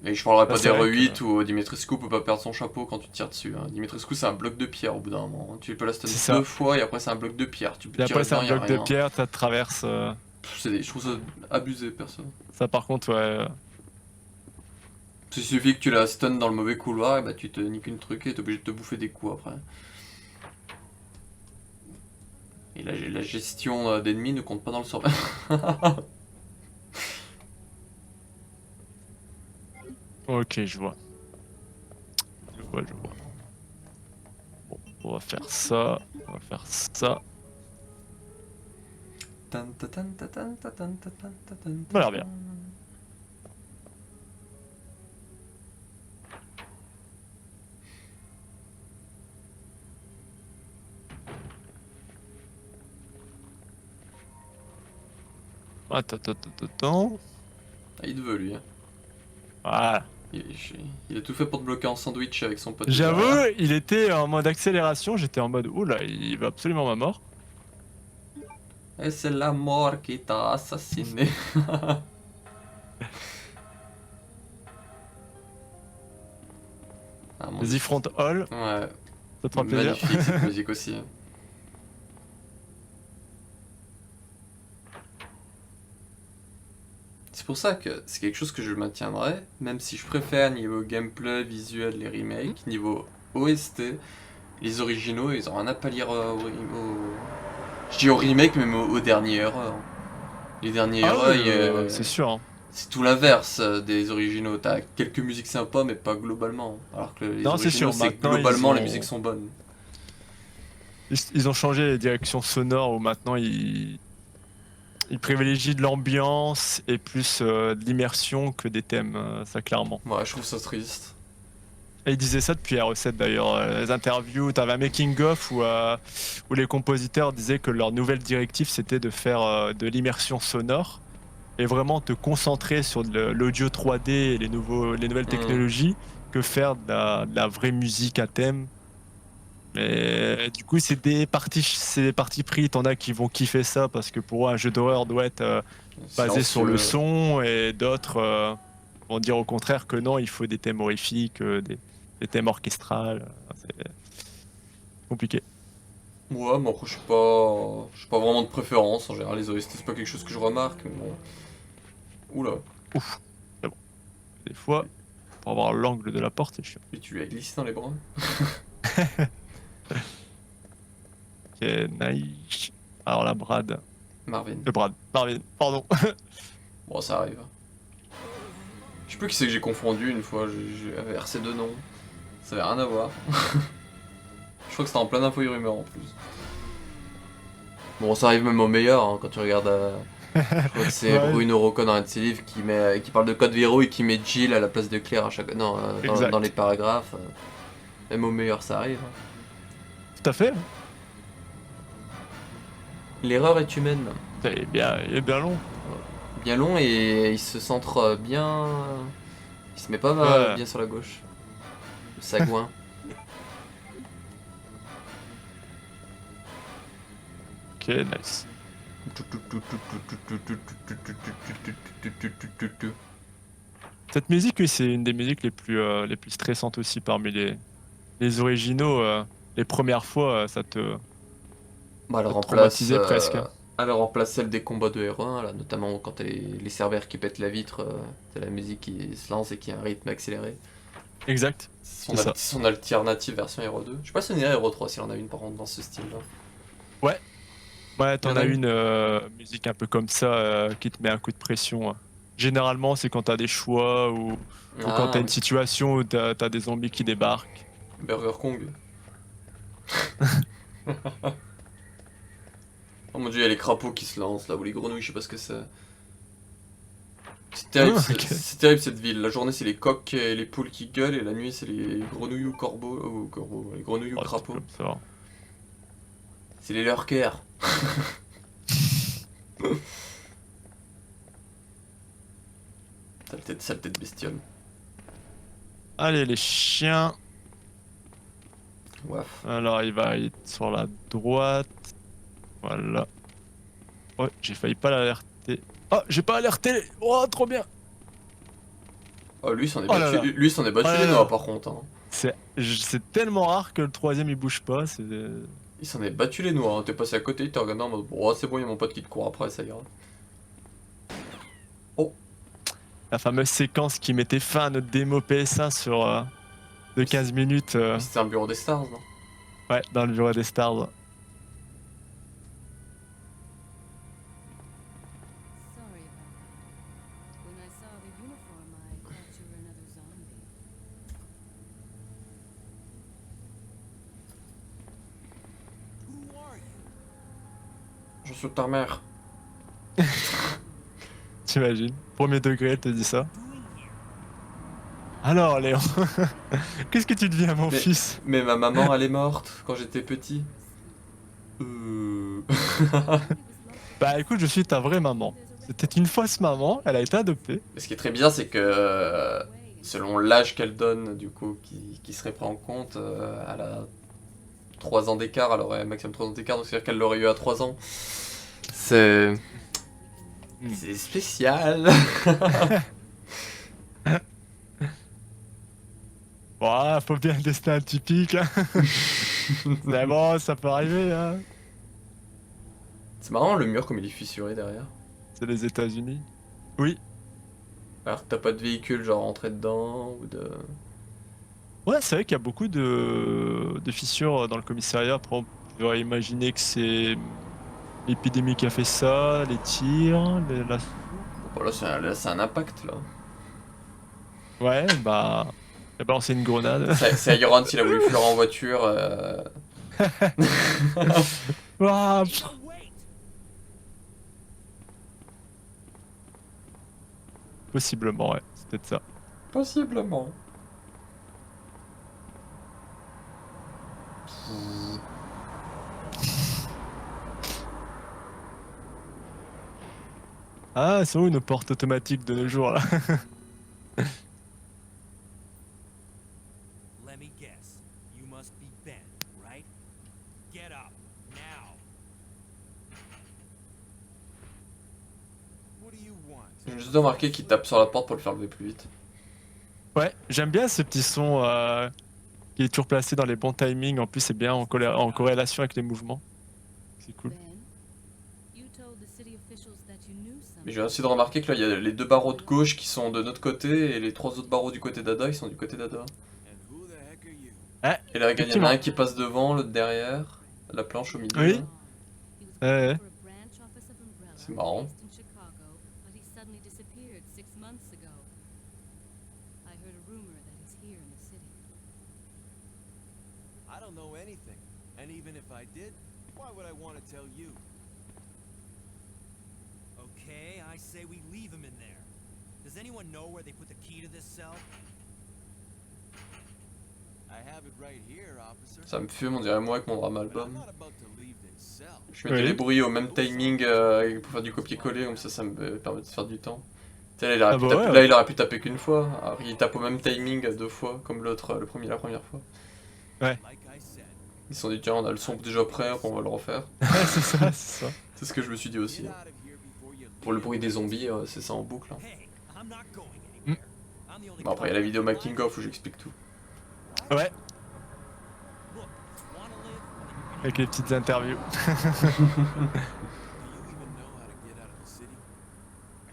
Et je parlerai pas c'est des vrai R8 que- où Dimitrescu peut pas perdre son chapeau quand tu tires dessus. Hein. Dimitrescu c'est un bloc de pierre au bout d'un moment. Tu peux la stun C'est ça. 2 fois et après c'est un bloc de pierre. Tu peux Et tirer après, c'est dedans, un y a bloc de rien. pierre, ça traverse. Je trouve ça abusé perso. Ça, par contre, ouais. Il suffit que tu la stun dans le mauvais couloir et bah tu te niques une truc et t'es obligé de te bouffer des coups après. Et la gestion d'ennemis ne compte pas dans le survie. Ok, je vois. Je vois. Bon, on va faire ça. On va faire ça. Ça a l'air bien. Attends. Ah, il te veut lui. Hein. Voilà. Il a tout fait pour te bloquer en sandwich avec son pote. J'avoue, derrière. il était en mode accélération. J'étais en mode, oula, il va absolument ma mort. Et c'est la mort qui t'a assassiné. Ah, mon Vas-y, Dieu. front all. Ouais. Ça te fera plaisir. Magnifique cette musique aussi. C'est pour ça que c'est quelque chose que je maintiendrai, même si je préfère niveau gameplay, visuel, les remakes, niveau OST, les originaux, ils ont rien à pallier je dis au remake, même au dernier erreur. Les derniers erreurs, c'est sûr. Hein. c'est tout l'inverse des originaux. T'as quelques musiques sympas, mais pas globalement. Alors que les Non, c'est originaux, sûr, c'est maintenant, globalement ils les ont- musiques sont bonnes. Ils ont changé les directions sonores où maintenant ils privilégient de l'ambiance et plus de l'immersion que des thèmes, ça clairement. Ouais, je trouve ça triste. Et il disait ça depuis R7 d'ailleurs. Les interviews, t'avais un making-of où les compositeurs disaient que leur nouvelle directive c'était de faire de l'immersion sonore et vraiment te concentrer sur l'audio 3D et les nouvelles Hmm. technologies que faire de la vraie musique à thème. Mais du coup, c'est des parties pris. T'en as qui vont kiffer ça parce que pour eux, un jeu d'horreur doit être basé sur le Silencieux. son et d'autres vont dire au contraire que non, il faut des thèmes horrifiques, des thèmes orchestrales. C'est compliqué. Ouais, mais après, je suis pas vraiment de préférence. En général, les OST, c'est pas quelque chose que je remarque, mais bon. Oula. Ouf, c'est bon. Des fois, pour avoir l'angle de la porte, c'est chiant. Et tu lui as glissé dans les bras. Ok, nice. Alors la Brad. Marvin. Le Brad. Marvin, pardon. Bon, ça arrive. Je sais plus qui c'est que j'ai confondu une fois. J'avais RC2 non. Ça avait rien à voir. Je crois que c'était en plein info et rumeur en plus. Bon, ça arrive même au meilleur hein, quand tu regardes. Je crois que c'est Ouais, Bruno Rocco dans un de ses livres qui parle de code verrou et qui met Jill à la place de Claire à chaque. Non, dans les exact. paragraphes. Même au meilleur, ça arrive. Tout à fait. L'erreur est humaine. Il est bien long. Bien long et il se centre bien. Il se met pas Ouais. bien sur la gauche. Le sagouin. Ok, nice. Cette musique, oui, c'est une des musiques les plus stressantes aussi parmi les originaux. Les premières fois, Bah, ça te traumatisait presque. elle remplace celle des combats de R1, là, notamment quand t'as les serveurs qui pètent la vitre, t'as la musique qui se lance et qui a un rythme accéléré. Exact, c'est ça. Son alternative version Hero 2. Je sais pas si on irait Hero 3 s'il en a une par contre dans ce style-là. Ouais, ouais, Il y t'en en a as une. une musique un peu comme ça qui te met un coup de pression. Généralement, c'est quand t'as des choix ou quand Ah, t'as une situation où t'as des zombies qui débarquent. Burger Kong. Oh mon dieu, il y a les crapauds qui se lancent là, ou les grenouilles, je sais pas ce que c'est. C'est terrible, Ah, ok. c'est terrible cette ville. La journée c'est les coqs et les poules qui gueulent et la nuit c'est les grenouilles ou corbeaux, les grenouilles ou Oh, c'est crapauds. comme ça. C'est les lurkers. Sale tête bestiole. Allez, les chiens. Waf. Alors, il va être sur la droite. Voilà. Ouais, j'ai failli pas l'alerter. Oh, j'ai pas alerté. Oh, trop bien. Oh Oh là là. lui s'en est Oh battu là les noix là. par contre. Hein. C'est tellement rare que le troisième il bouge pas. Il s'en est battu les noix. Hein. T'es passé à côté, il t'a regardé en mode oh c'est bon, il y a mon pote qui te court après, ça ira. Oh, La fameuse séquence qui mettait fin à notre démo PS1 de 15 minutes mais c'était un bureau des stars, non? ouais, dans le bureau des stars. Sorry about that. When I saw the uniform, I thought you were another zombie. Who are you? Je suis ta mère. T'imagines? Premier degré, elle te dit ça. Alors, Léon, qu'est-ce que tu deviens, mon fils? Mais ma maman elle est morte quand j'étais petit. Bah écoute, je suis ta vraie maman. C'était une fausse maman, elle a été adoptée. Mais ce qui est très bien, c'est que selon l'âge qu'elle donne, du coup, qui serait pris en compte, elle a 3 ans d'écart, elle aurait maximum 3 ans d'écart, donc c'est-à-dire qu'elle l'aurait eu à 3 ans. C'est. Hmm. C'est spécial. Bon, faut bien le destin atypique. Hein. C'est bon, ça peut arriver. Hein. C'est marrant le mur comme il est fissuré derrière. C'est les États-Unis. Oui. Alors que t'as pas de véhicule genre rentré dedans ou de. Ouais, c'est vrai qu'il y a beaucoup de fissures dans le commissariat. Par exemple, j'aurais imaginé que c'est l'épidémie qui a fait ça, les tirs, Bon, là, c'est un impact là. Ouais, bah. Il a balancé une grenade. C'est Iron s'il a voulu fuir en voiture. Ouah, Wait! possiblement, ouais. C'est peut-être ça. Possiblement. Ah, c'est où une porte automatique de nos jours là? Let me guess. You must be Ben, right? Get up, now. What do you want? J'ai juste remarqué qu'il tape sur la porte pour le faire lever plus vite. Ouais, j'aime bien ce petit son qui est toujours placé dans les bons timings. En plus, c'est bien en corrélation avec les mouvements. C'est cool. Ben, you told the city officials that you knew Mais something. j'ai aussi de remarquer que là, il y a les deux barreaux de gauche qui sont de notre côté et les trois autres barreaux du côté d'Ada, ils sont du côté d'Ada. And who the heck are you? Et là, regarde, il y en a Effectivement. un qui passe devant, l'autre derrière, la planche au milieu. Oui. là. He was Ouais, working ouais. for a branch office of Umbrella C'est marrant. based in Chicago, but he suddenly disappeared 6 months ago. I heard a rumor that he's here in the city. I don't know anything. And even if I did, why would I want to tell you? Okay, I say we leave him in there. Does anyone know where they put the key to this cell? I have it right here, officer. Ça me fume, on dirait moi avec mon drama But I'm album. not about to leave this cell. Je mettais Oui. les bruits au même timing pour faire du copier-coller, comme ça me permet de faire du temps. Tu sais, là, Ah bah ouais, là, il aurait pu taper qu'une fois. Alors, il tape au même timing deux fois, comme l'autre, le premier la première fois. Like I said, Ils se sont dit, tiens, on a le son déjà prêt, on va le refaire. c'est ça, c'est ça. C'est ce que je me suis dit aussi. get hein. out of here before you Pour le leave. bruit des zombies, c'est ça en boucle. hein. Hey, I'm not going anywhere. I'm the only Bon, après, il y a la vidéo making of où j'explique tout. Ouais, Look, wanna live? avec les petites interviews. Do you even know how to get out of the city?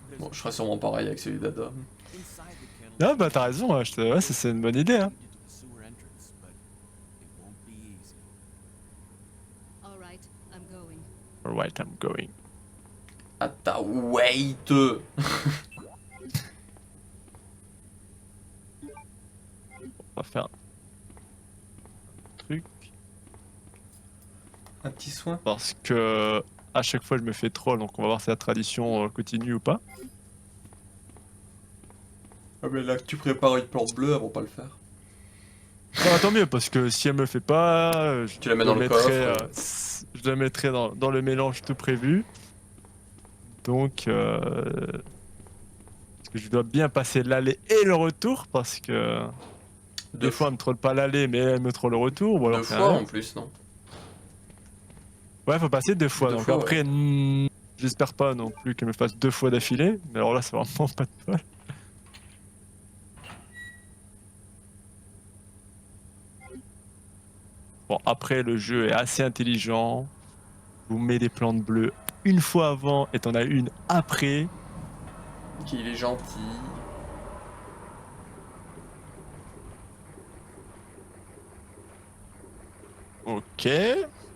There's Bon, a je ferai sûrement pareil avec celui d'Ada. inside the kennel. Ah bah t'as raison, ouais, ouais, c'est une bonne idée. Hein. You to the sewer entrance, but it won't be easy. All right, I'm going. Alright, I'm going. Ada, wait. On va faire un truc. Un petit soin. Parce que à chaque fois je me fais troll, donc on va voir si la tradition continue ou pas. Ah, mais là que tu prépares une plante bleue, elles vont pas le faire. Ah, tant mieux, parce que si elle me fait pas, Tu la mets dans le coffre. je la mettrai dans le mélange tout prévu. Donc, parce que je dois bien passer l'aller et le retour, parce que des fois elle me troll pas l'aller, mais elle me troll le retour. Ou alors Deux c'est fois en l'inverse. plus, non? Ouais, faut passer deux fois. Deux Donc fois, après, j'espère pas non plus qu'elle me fasse deux fois d'affilée. Mais alors là, c'est vraiment pas de bol. Bon, après, le jeu est assez intelligent. Vous met des plantes bleues une fois avant et t'en as une après. Qu'il est gentil. Ok,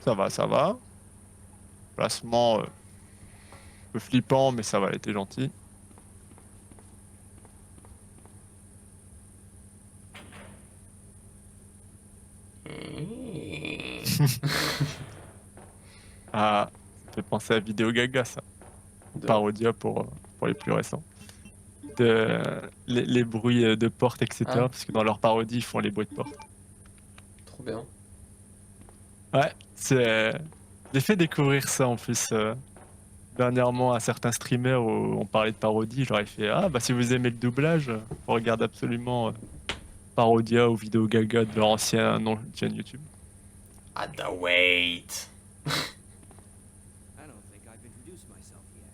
ça va, ça va. Placement un peu flippant, mais ça va, elle était gentille. Ah, ça fait penser à Vidéo Gaga, ça. De- Parodia pour les plus récents. Les bruits de porte, etc. Ah. Parce que dans leur parodie, ils font les bruits de porte. Trop bien. Ouais, c'est. J'ai fait découvrir ça en plus dernièrement à certains streamers où on parlait de parodie. Je leur ai fait ah bah si vous aimez le doublage, on regarde absolument Parodia ou Vidéo Gaga de leur ancien nom de chaîne YouTube. Ada, wait. I don't think I've introduced myself yet.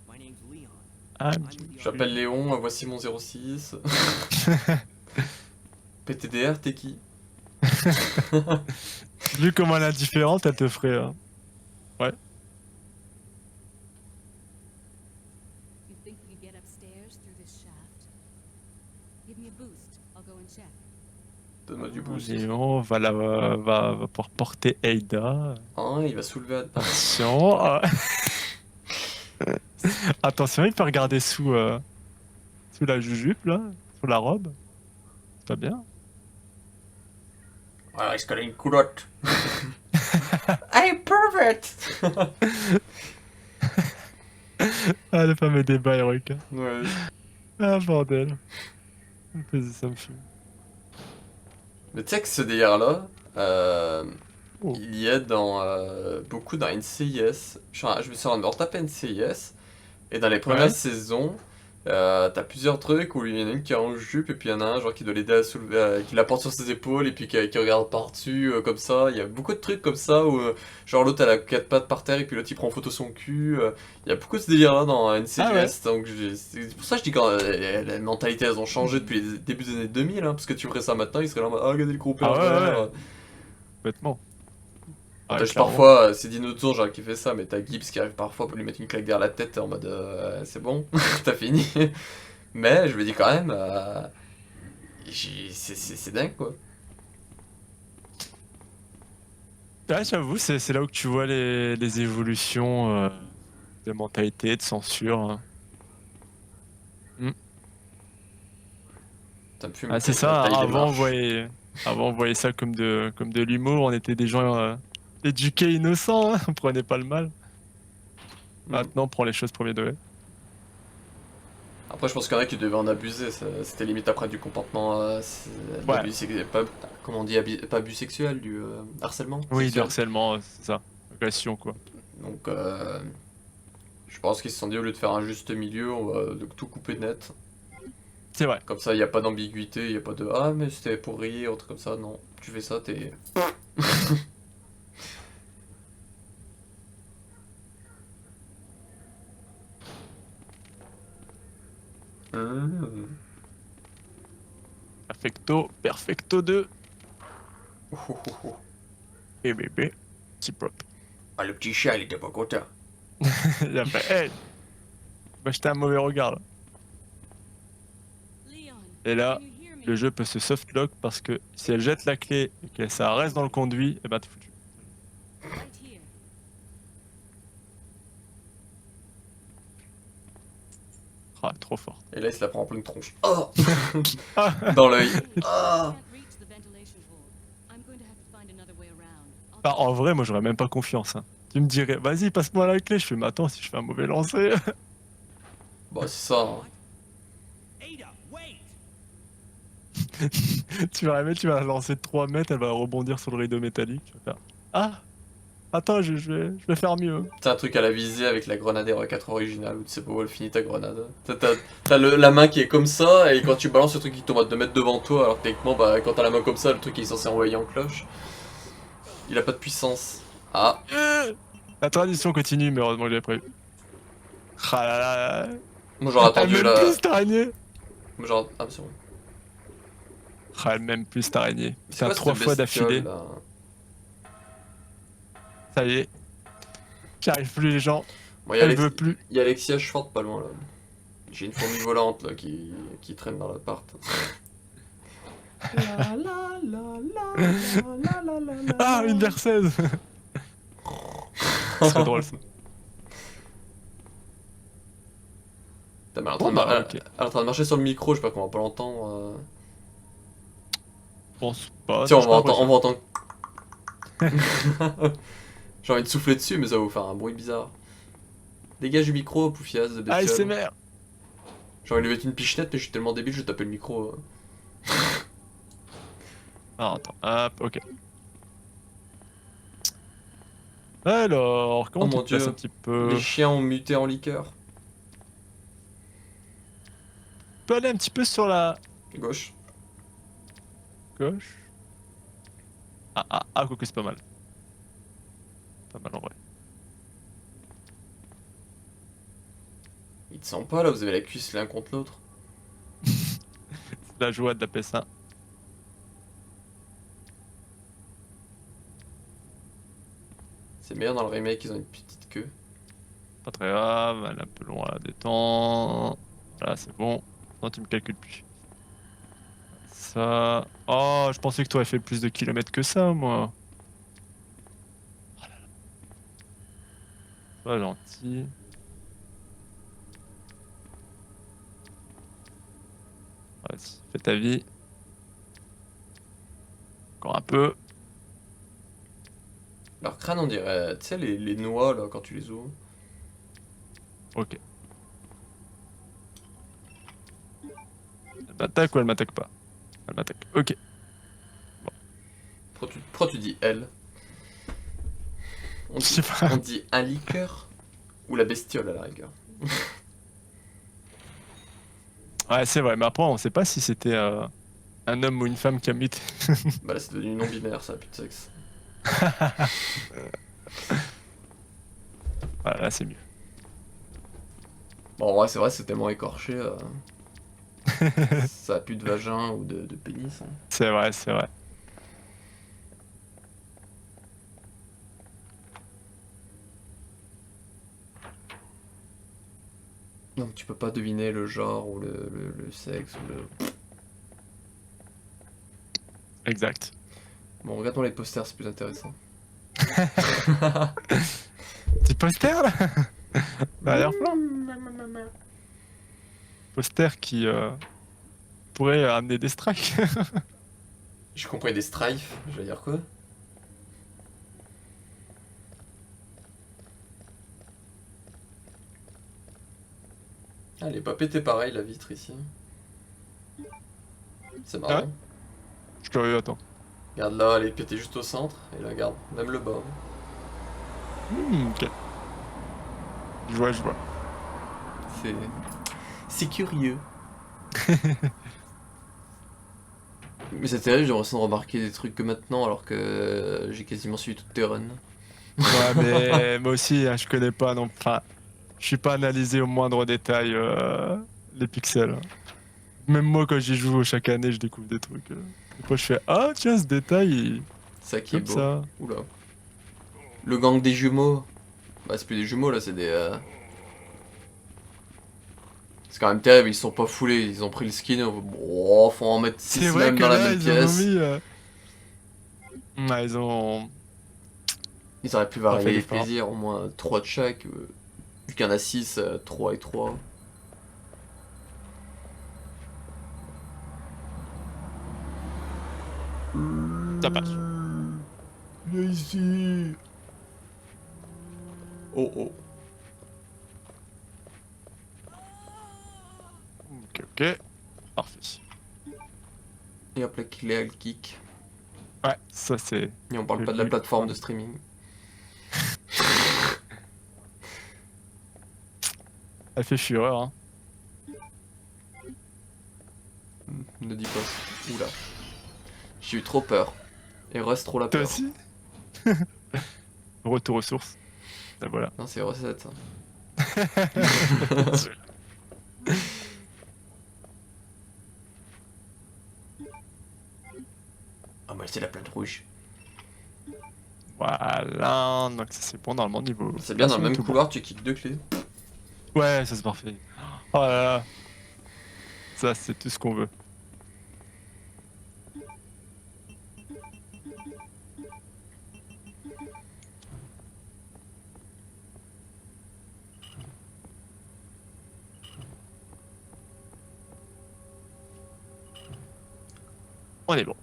My name's Leon. Ah, I'm with the Je m'appelle Léon, voici mon 06. PTDR, t'es qui? vu comment elle est indifférente, elle te ferait. You think we could get upstairs through this shaft? Give me a boost. I'll go and check. Donne-moi du boost. Léon va pouvoir porter Ada. Hein, il va soulever Ada. Attention. Attention, il peut regarder sous la jujupe là, sous la robe. C'est pas bien. Voilà, il se colle une culotte. Hey, pervert. Ah, le fameux débat héroïque. Hein. Ouais. Ah, bordel. Ça me fume. Mais tu sais que ce délire-là, Oh. il y a dans beaucoup dans NCIS. Je me suis rendu en tapant NCIS. Et dans les premières Ouais. saisons, t'as plusieurs trucs où il y en a une qui est en jupe et puis il y en a un genre qui doit l'aider à soulever, qui la porte sur ses épaules et puis qui regarde par-dessus comme ça. Il y a beaucoup de trucs comme ça où genre l'autre elle a quatre pattes par terre et puis l'autre il prend en photo son cul. Il y a beaucoup de ce délire là dans une série Ah ouais. Est. Donc c'est pour ça que je dis que les mentalités elles ont changé depuis les débuts des années 2000 hein, parce que tu ferais ça maintenant, ils seraient là en mode ah regardez le gros Ah ouais, pervers. ouais. Complètement. T'as Ouais, juste clairement. parfois, c'est Dinosaur genre qui fait ça, mais t'as Gibbs qui arrive parfois pour lui mettre une claque derrière la tête en mode c'est bon, t'as fini. Mais je me dis quand même, c'est dingue quoi. Ouais, j'avoue, c'est là où que tu vois les évolutions de mentalité, de censure, hein. Ça me fume Ah, c'est la ça, taille des marches. avant on voyait ça comme de l'humour, on était des gens éduqués, innocents, hein, on prenait pas le mal. Maintenant, on prend les choses premier degré. Après, je pense qu'il y en a qui devaient en abuser. C'était limite après du comportement, Ouais. d'abus pas, comment on dit, pas abus sexuel, du harcèlement Oui, du sexuel. harcèlement, c'est ça. Agression, quoi. Donc, je pense qu'ils se sont dit au lieu de faire un juste milieu, on va tout couper net. C'est vrai. Comme ça, il n'y a pas d'ambiguïté, il n'y a pas de ah, mais c'était pour rire, un truc comme ça. Non, tu fais ça, t'es. Mmh. Perfecto 2. Oh, oh, oh, oh. Et bébé, petit pop. Ah, le petit chat, il était pas content. Il a fait, hey, bah, j'étais un mauvais regard là. Leon, Et là, can you hear me? le jeu peut se softlock parce que si elle jette la clé et que ça reste dans le conduit, et ben t'es foutu. Right here. Ah, trop fort. Et là, il se la prend en pleine tronche. Oh Ah, Dans l'œil. I Ah can't reach the ventilation hole. I'm going to have to find another way around. I'll bah, en vrai, moi j'aurais même pas confiance, hein. Tu me dirais, vas-y, passe-moi la clé. Je fais, mais attends, si je fais un mauvais lancer. Bah, c'est ça. Hein. Ada, wait! Tu vas arriver, tu vas la lancer de 3 mètres, elle va rebondir sur le rideau métallique. Tu vas faire, ah, attends, je vais faire mieux. C'est un truc à la visée avec la grenade R4 originale où tu sais pas où elle finit ta grenade. T'as la main qui est comme ça et quand tu balances le truc qui tombe à 2 mètres devant toi alors que techniquement bah, quand t'as la main comme ça le truc il est censé envoyer en cloche. Il a pas de puissance. Ah, La tradition continue, mais heureusement que j'avais prévu. Ah là là. moi j'aurais Elle attendu m'aime la... plus cette araignée. Moi, j'aurais... Ah c'est bon. Ah, elle m'aime plus cette araignée. C'est Putain, quoi 3 cette fois bestiole, d'affilée. là Ça y est. J'arrive plus les gens. Bon, il y a Elle Alex- veut plus. il y a Alexia Schwartz pas loin là. J'ai une fourmi volante là qui traîne dans l'appart. Ah, une berceuse. Ce serait drôle ça. Putain, mais elle est en Bon, train de bah, mar- ok. elle est en train de marcher sur le micro, je sais pas qu'on va pas l'entendre. Je pense pas. Tiens, j'ai pas on va entendre. J'ai envie de souffler dessus, mais ça va vous faire un bruit bizarre. Dégage du micro, poufias de bestiole. ASMR. J'ai envie de lui mettre une pichenette, mais je suis tellement débile, je vais taper le micro. Ah, attends, hop, ok. Alors, comment Oh mon tu te places Dieu. un petit peu? Les chiens ont muté en liqueur. Tu peux aller un petit peu sur la Gauche. gauche. Quoique c'est pas mal. Pas mal en vrai. Ils te sentent pas là, vous avez la cuisse l'un contre l'autre. C'est la joie de la PS1. C'est meilleur dans le remake, ils ont une petite queue. Pas très grave, elle est un peu loin à la détente. Voilà, c'est bon. Non, tu me calcules plus. Ça. Oh, je pensais que tu aurais fait plus de kilomètres que ça, moi. Oh là là. Pas gentil. Vas-y, fais ta vie. Encore un peu. Leur crâne, on dirait, tu sais, les noix là, quand tu les ouvres. Ok. Elle m'attaque ou elle m'attaque pas? Elle m'attaque. Ok. Pourquoi tu dis elle Je sais pas. On dit un liqueur ou la bestiole à la rigueur. Ouais, c'est vrai, mais après, on sait pas si c'était un homme ou une femme qui a muté. Bah là c'est devenu non-binaire, ça a plus de sexe. Voilà, là, c'est mieux. Bon, en vrai, c'est vrai, c'est tellement écorché. Ça a plus de vagin ou de pénis. Hein. C'est vrai, c'est vrai. Donc tu peux pas deviner le genre ou le sexe ou le... Exact. Bon, regardons les posters, c'est plus intéressant. Petit poster là. L'arrière-plan. Poster qui pourrait amener des strikes. J'ai compris des strifes, je vais dire quoi? Ah, elle est pas pétée pareil la vitre ici. C'est marrant. Ah ouais. Je suis curieux, attends. Regarde là, elle est pétée juste au centre. Et là, regarde, même le bas. Ok. Je vois, je vois. C'est... C'est curieux. Mais c'est terrible, j'ai l'impression de remarquer des trucs que maintenant alors que j'ai quasiment suivi toutes tes runs. Ouais, mais moi aussi, hein, je connais pas non. Enfin, je suis pas analysé au moindre détail les pixels. Hein. Même moi, quand j'y joue chaque année, je découvre des trucs. Des fois, je fais ah tiens, ce détail, Ça qui est comme beau. ça. Oula. Le gang des jumeaux. Bah c'est plus des jumeaux là, c'est des... C'est quand même terrible, ils sont pas foulés, ils ont pris le skin, bon, faut en mettre 6 C'est vrai même que dans la là, même ils en ont pièce. mis. Ouais, ils ont. Ils auraient pu Pas fait varier les l'effort. plaisirs, au moins 3 de chaque. Vu qu'il y en a 6, 3 et 3. Ça passe. Viens ici. Oh oh. Ok, ok. Parfait. Et hop là, qu'il est le kick. Ouais, ça c'est. Et on parle pas de la plateforme de streaming. Elle fait fureur, hein. Ne dis pas ça. Oula. J'ai eu trop peur. Et reste trop la Toi peur. aussi. Retour aux sources. Et voilà. Non, c'est recette ça. Ah bah c'est la plate rouge. Voilà, donc ça c'est bon normalement niveau. C'est bien dans le placement, même tout couloir, tu kicks 2 clés. bon. Ouais, ça c'est parfait. Oh là là. Ça c'est tout ce qu'on veut. On est bon.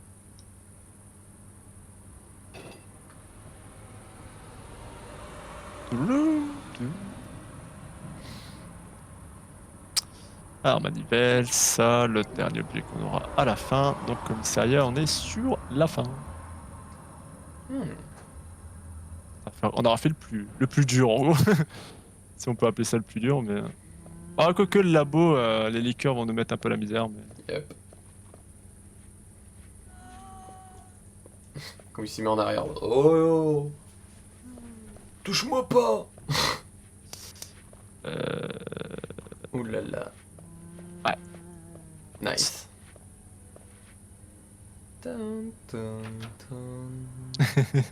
Alors manivelle, ça, le dernier objet qu'on aura à la fin. Donc commissariat, on est sur la fin. On aura fait le plus dur en gros. Si on peut appeler ça le plus dur, mais. Ah, quoique le labo, les liqueurs vont nous mettre un peu la misère, mais. Yep. Comme il s'y met en arrière. Oh, touche-moi pas. Ouh là là. Ouais. Nice. Dun, dun, dun.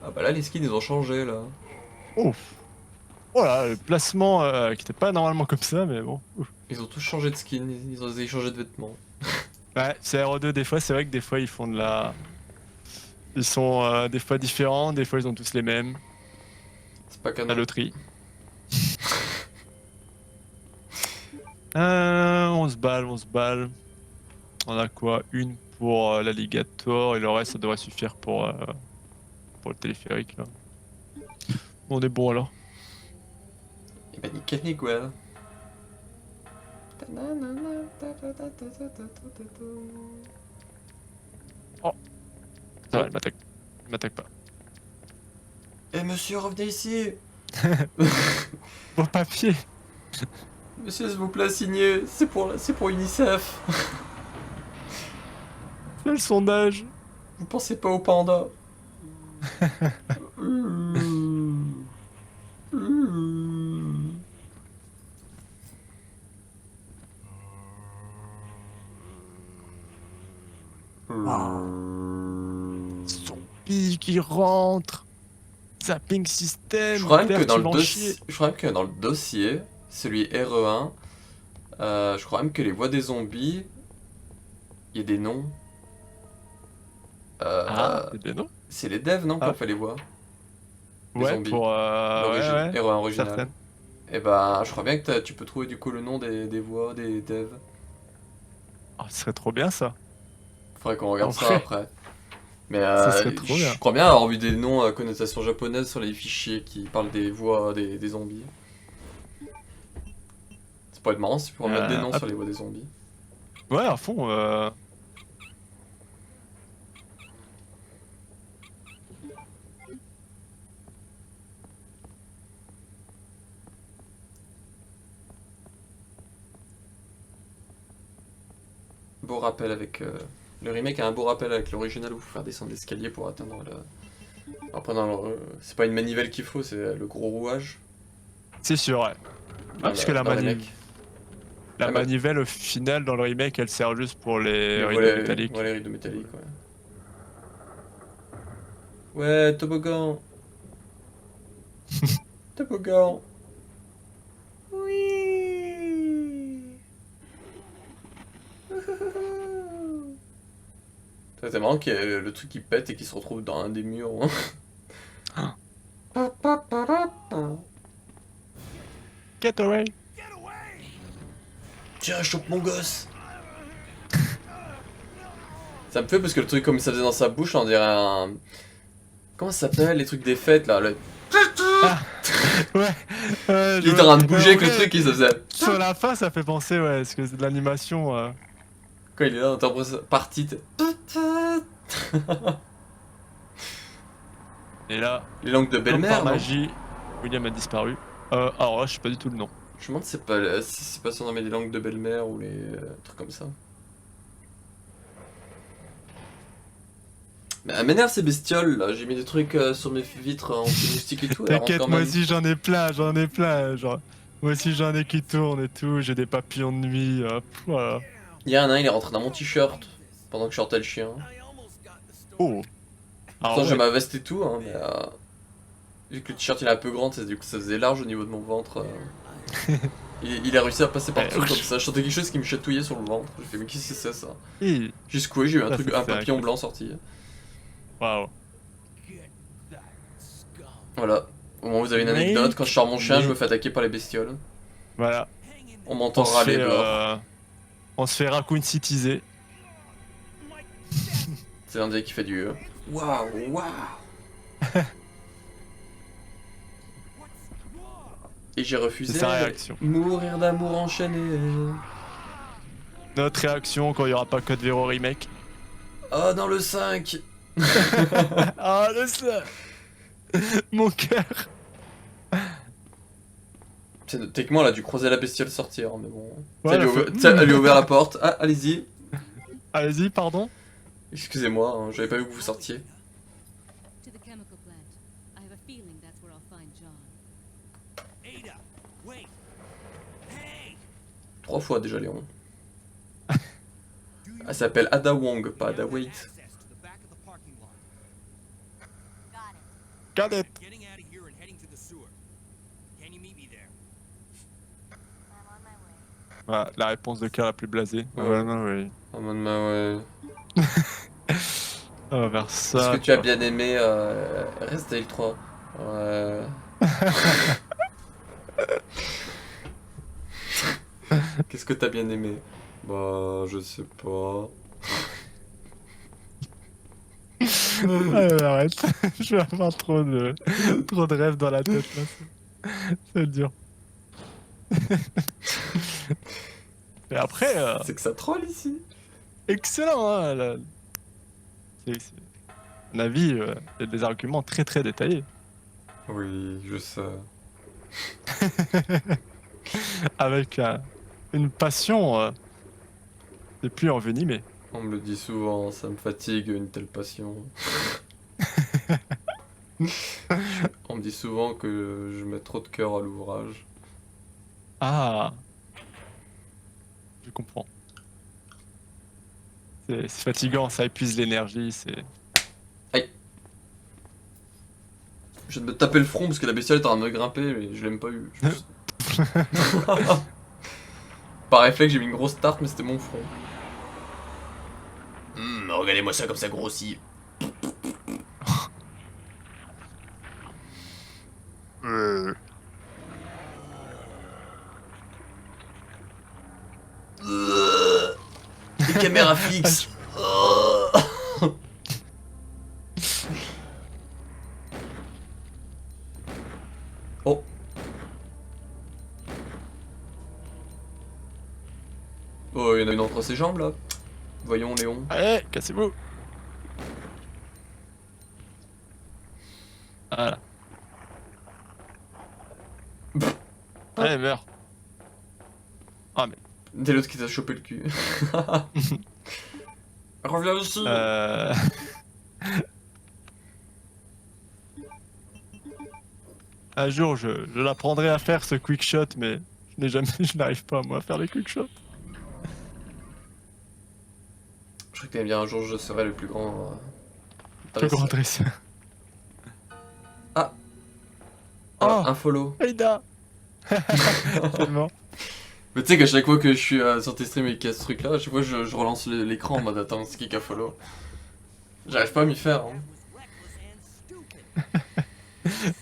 Ah bah là les skins ils ont changé là. Ouf. Voilà, le placement qui était pas normalement comme ça, mais bon. Ouf. Ils ont tous changé de skin, ils ont changé de vêtements. Ouais, CRO2, des fois, c'est vrai que des fois, ils font de la. Ils sont des fois différents, des fois, ils ont tous les mêmes. C'est pas La canon. loterie. 11 balles, 11 balles. On a quoi? Une pour l'alligator et le reste, ça devrait suffire pour le téléphérique, là. On est bon alors. Et bah nickel nickel. Ça va, il m'attaque pas. Eh monsieur, revenez ici. Vos papiers. Monsieur, s'il vous plaît, signez. C'est pour UNICEF. C'est le sondage. Vous pensez pas au panda. Zombie qui rentre. Zapping system. Je crois même Père, que dans tu le vas en dossier, chier. je crois même que dans le dossier, celui RE1, je crois même que les voix des zombies, il y a des noms. Ah, c'est des noms. C'est les devs, non, qui Ah. ont fait les voix. Les Ouais, zombies. pour L'origine, ouais, RE1 original. certaines. Et bah, je crois bien que tu peux trouver du coup le nom des voix des devs. Ah, ce serait trop bien ça. Faudrait qu'on regarde ça Ouais. après. Mais Ça serait trop bien. je crois bien avoir vu des noms à connotation japonaise sur les fichiers qui parlent des voix des zombies. Ça pourrait être marrant si tu pourrais mettre des noms hop. sur les voix des zombies. Ouais, à fond. Beau rappel avec... le remake a un beau rappel avec l'original où il faut faire descendre l'escalier pour atteindre le... Après, c'est pas une manivelle qu'il faut, c'est le gros rouage. C'est sûr, ouais. Dans parce le- que la dans le manivelle. remake. La Ah, bah. manivelle, au final, dans le remake, elle sert juste pour les rideaux volets métalliques. ouais, les rideaux métalliques, ouais. Ouais, toboggan. Toboggan. Oui. C'est marrant qu'il y ait le truc qui pète et qui se retrouve dans un des murs. Get away! Tiens, chope mon gosse. Ça me fait parce que le truc comme ça faisait dans sa bouche, on dirait un... Comment ça s'appelle les trucs des fêtes là le... Ouais! Il était en train de bouger avec le truc et ça faisait... Sur la fin, ça fait penser, ouais, parce que c'est de l'animation. Quand il est là, dans ta partie... Et là, Les langues de comme belle-mère, par non? magie, William a disparu. Alors là, je sais pas du tout le nom. Je me demande si c'est pas son nom mais les langues de belle-mère ou les trucs comme ça. Mais elle m'énerve ces bestioles là, j'ai mis des trucs sur mes vitres anti-moustiques et tout. elles rentrent T'inquiète, quand moi même. aussi j'en ai plein. Genre, moi aussi j'en ai qui tournent et tout. J'ai des papillons de nuit. Voilà. Hier, un il est rentré dans mon t-shirt pendant que je sortais le chien. Oh! Pourtant, j'ai ma veste et tout, hein, mais vu que le t-shirt il est un peu grand, du coup ça faisait large au niveau de mon ventre. Il a réussi à passer par le truc comme ça. Je sentais quelque chose qui me chatouillait sur le ventre. J'ai fait, mais qu'est-ce que c'est ça? Hi. J'ai secoué, j'ai eu un Ah, truc, c'est un ça, papillon ok. blanc sorti. Waouh. Voilà. Au moment où vous avez une anecdote, quand je sors mon chien, je me fais attaquer par les bestioles. Voilà. On m'entend On se râler fait, dehors. on se fait raccoon citiser. C'est l'Indien qui fait du waouh, waouh. Et j'ai refusé C'est sa de réaction. mourir d'amour enchaîné. Notre réaction quand il y aura pas Code Vero remake. Oh, dans le 5. Ah, le ça. Mon cœur. Techniquement, elle a dû croiser la bestiole sortir, mais bon. Ouais, Elle lui a ouvert la porte. Ah, allez-y. Allez-y, pardon. Excusez-moi, hein, j'avais pas vu que vous sortiez. To the chemical plant. I have a feeling that's where I'll find John. Ada, wait. Hey! 3 fois déjà, Léon. Elle s'appelle Ada Wong, pas Ada Wait. Access to the back of the parking lot. Got it. Getting out of here and heading to the sewer. Can you meet me there? Voilà, la réponse de cœur la plus blasée. Ouais. Ouais, non, oui. En mode, ouais. On va vers ça. Est-ce que tu as bien aimé Resident Evil 3? Ouais. Qu'est-ce que t'as bien aimé? Bah, je sais pas. Arrête. Je vais avoir trop de rêves dans la tête là. C'est dur. Et après, C'est que ça troll ici. excellent, hein, là. C'est mon avis, il y a des arguments très très détaillés. Oui, je sais. Avec une passion des plus envenimée. On me le dit souvent, ça me fatigue une telle passion. On me dit souvent que je mets trop de cœur à l'ouvrage. Ah, je comprends. C'est fatigant, ça épuise l'énergie, c'est... Je viens de me taper le front parce que la bestiole est en train de me grimper, mais je l'ai même pas eu. Par réflexe, j'ai mis une grosse tarte, mais c'était mon front. Regardez-moi ça comme ça grossit. Les caméras fixes. Oh. Oh, il y en a une entre ses jambes là. Voyons Léon. Allez, cassez-vous. Voilà. Allez, meurs. Ah, mais... Dès l'autre qui t'a chopé le cul. Reviens ici. Un jour, je l'apprendrai à faire ce quick shot, mais je n'arrive pas moi à faire les quick shots. Je crois que t'aimes bien un jour je serai le plus grand. Plus grand dresseur. Ah. Oh. Un follow. Aïda. Tellement. Mais tu sais qu'à chaque fois que je suis sur tes streams et qu'il y a ce truc là, à chaque fois je relance l'écran en mode attends, c'est qui a follow. J'arrive pas à m'y faire. Hein.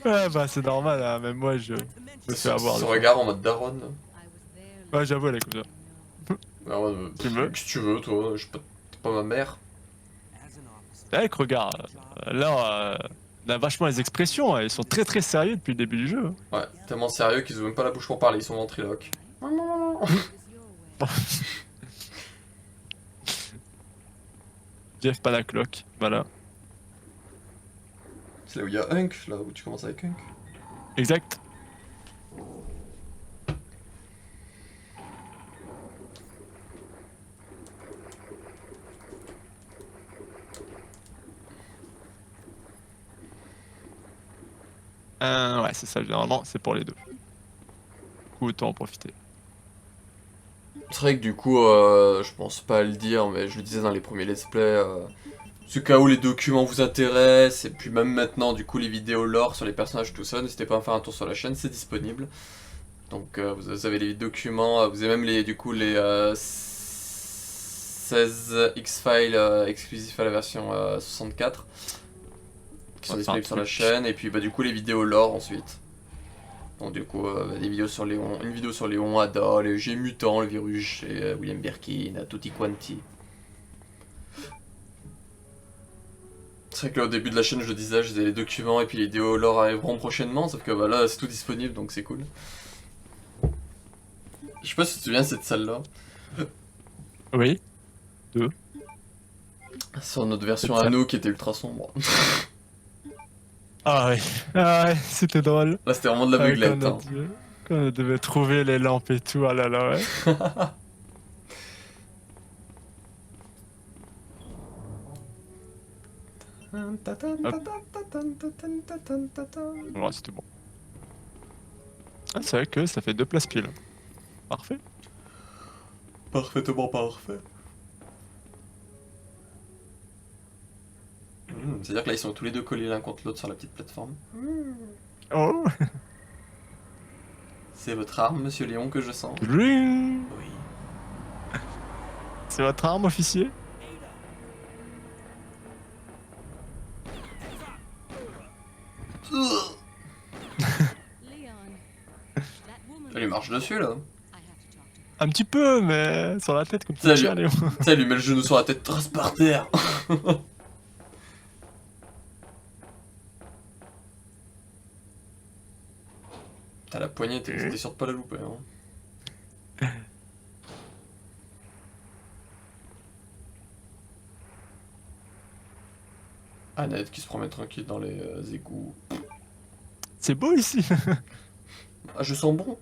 Ouais, bah c'est normal, hein. Même moi je me fais avoir. Son regard en mode daron. Là. Ouais, j'avoue, elle est comme ça. Ouais, Tu veux Qu'est-ce que tu veux toi, je suis pas, t'es pas ma mère. C'est vrai que regarde, là, on a vachement les expressions, hein. Ils sont très très sérieux depuis le début du jeu. Ouais, tellement sérieux qu'ils ont même pas la bouche pour parler, ils sont ventriloques. Jeff Panaclock, voilà. C'est là où il y a Hunk, là où tu commences avec Hunk. Exact. Ouais, c'est ça, généralement, c'est pour les deux. Du coup, autant en profiter. C'est vrai que du coup, je pense pas à le dire, mais je le disais dans les premiers let's play, ce cas où les documents vous intéressent, et puis même maintenant, du coup, les vidéos lore sur les personnages, tout ça, n'hésitez pas à faire un tour sur la chaîne, c'est disponible. Donc vous avez les documents, vous avez même les, du coup, les 16 X-Files exclusifs à la version 64, qui sont disponibles sur la chaîne, et puis bah, du coup les vidéos lore ensuite. Donc du coup, des vidéos sur Léon, une vidéo sur Léon, Ada, les G mutants, le virus chez William Birkin, tutti quanti. C'est vrai que là au début de la chaîne je le disais, je disais les documents et puis les vidéos lore arriveront prochainement, sauf que bah, là c'est tout disponible donc c'est cool. Je sais pas si tu te souviens de cette salle là. Oui. Sur notre version à nous qui était ultra sombre. Ah ouais, ah ouais, c'était drôle. Là c'était vraiment de la beuglette. Quand on devait trouver les lampes et tout, ah là là, ouais. Voilà, c'était bon. Ah, c'est vrai que ça fait 2 places piles. Parfait. Parfaitement parfait. C'est-à-dire que là ils sont tous les deux collés l'un contre l'autre sur la petite plateforme. Oh. C'est votre arme, monsieur Léon, que je sens. Oui. Oui. C'est votre arme, officier? Elle lui marche dessus là. Un petit peu, mais sur la tête comme Ça, ça, Léon. Tu sais, elle lui met le genou sur la tête, trace par terre. T'as la poignée, t'es sûr de pas la louper. Hein. Annette qui se promène tranquille dans les égouts. C'est beau ici. Ah, je sens bon.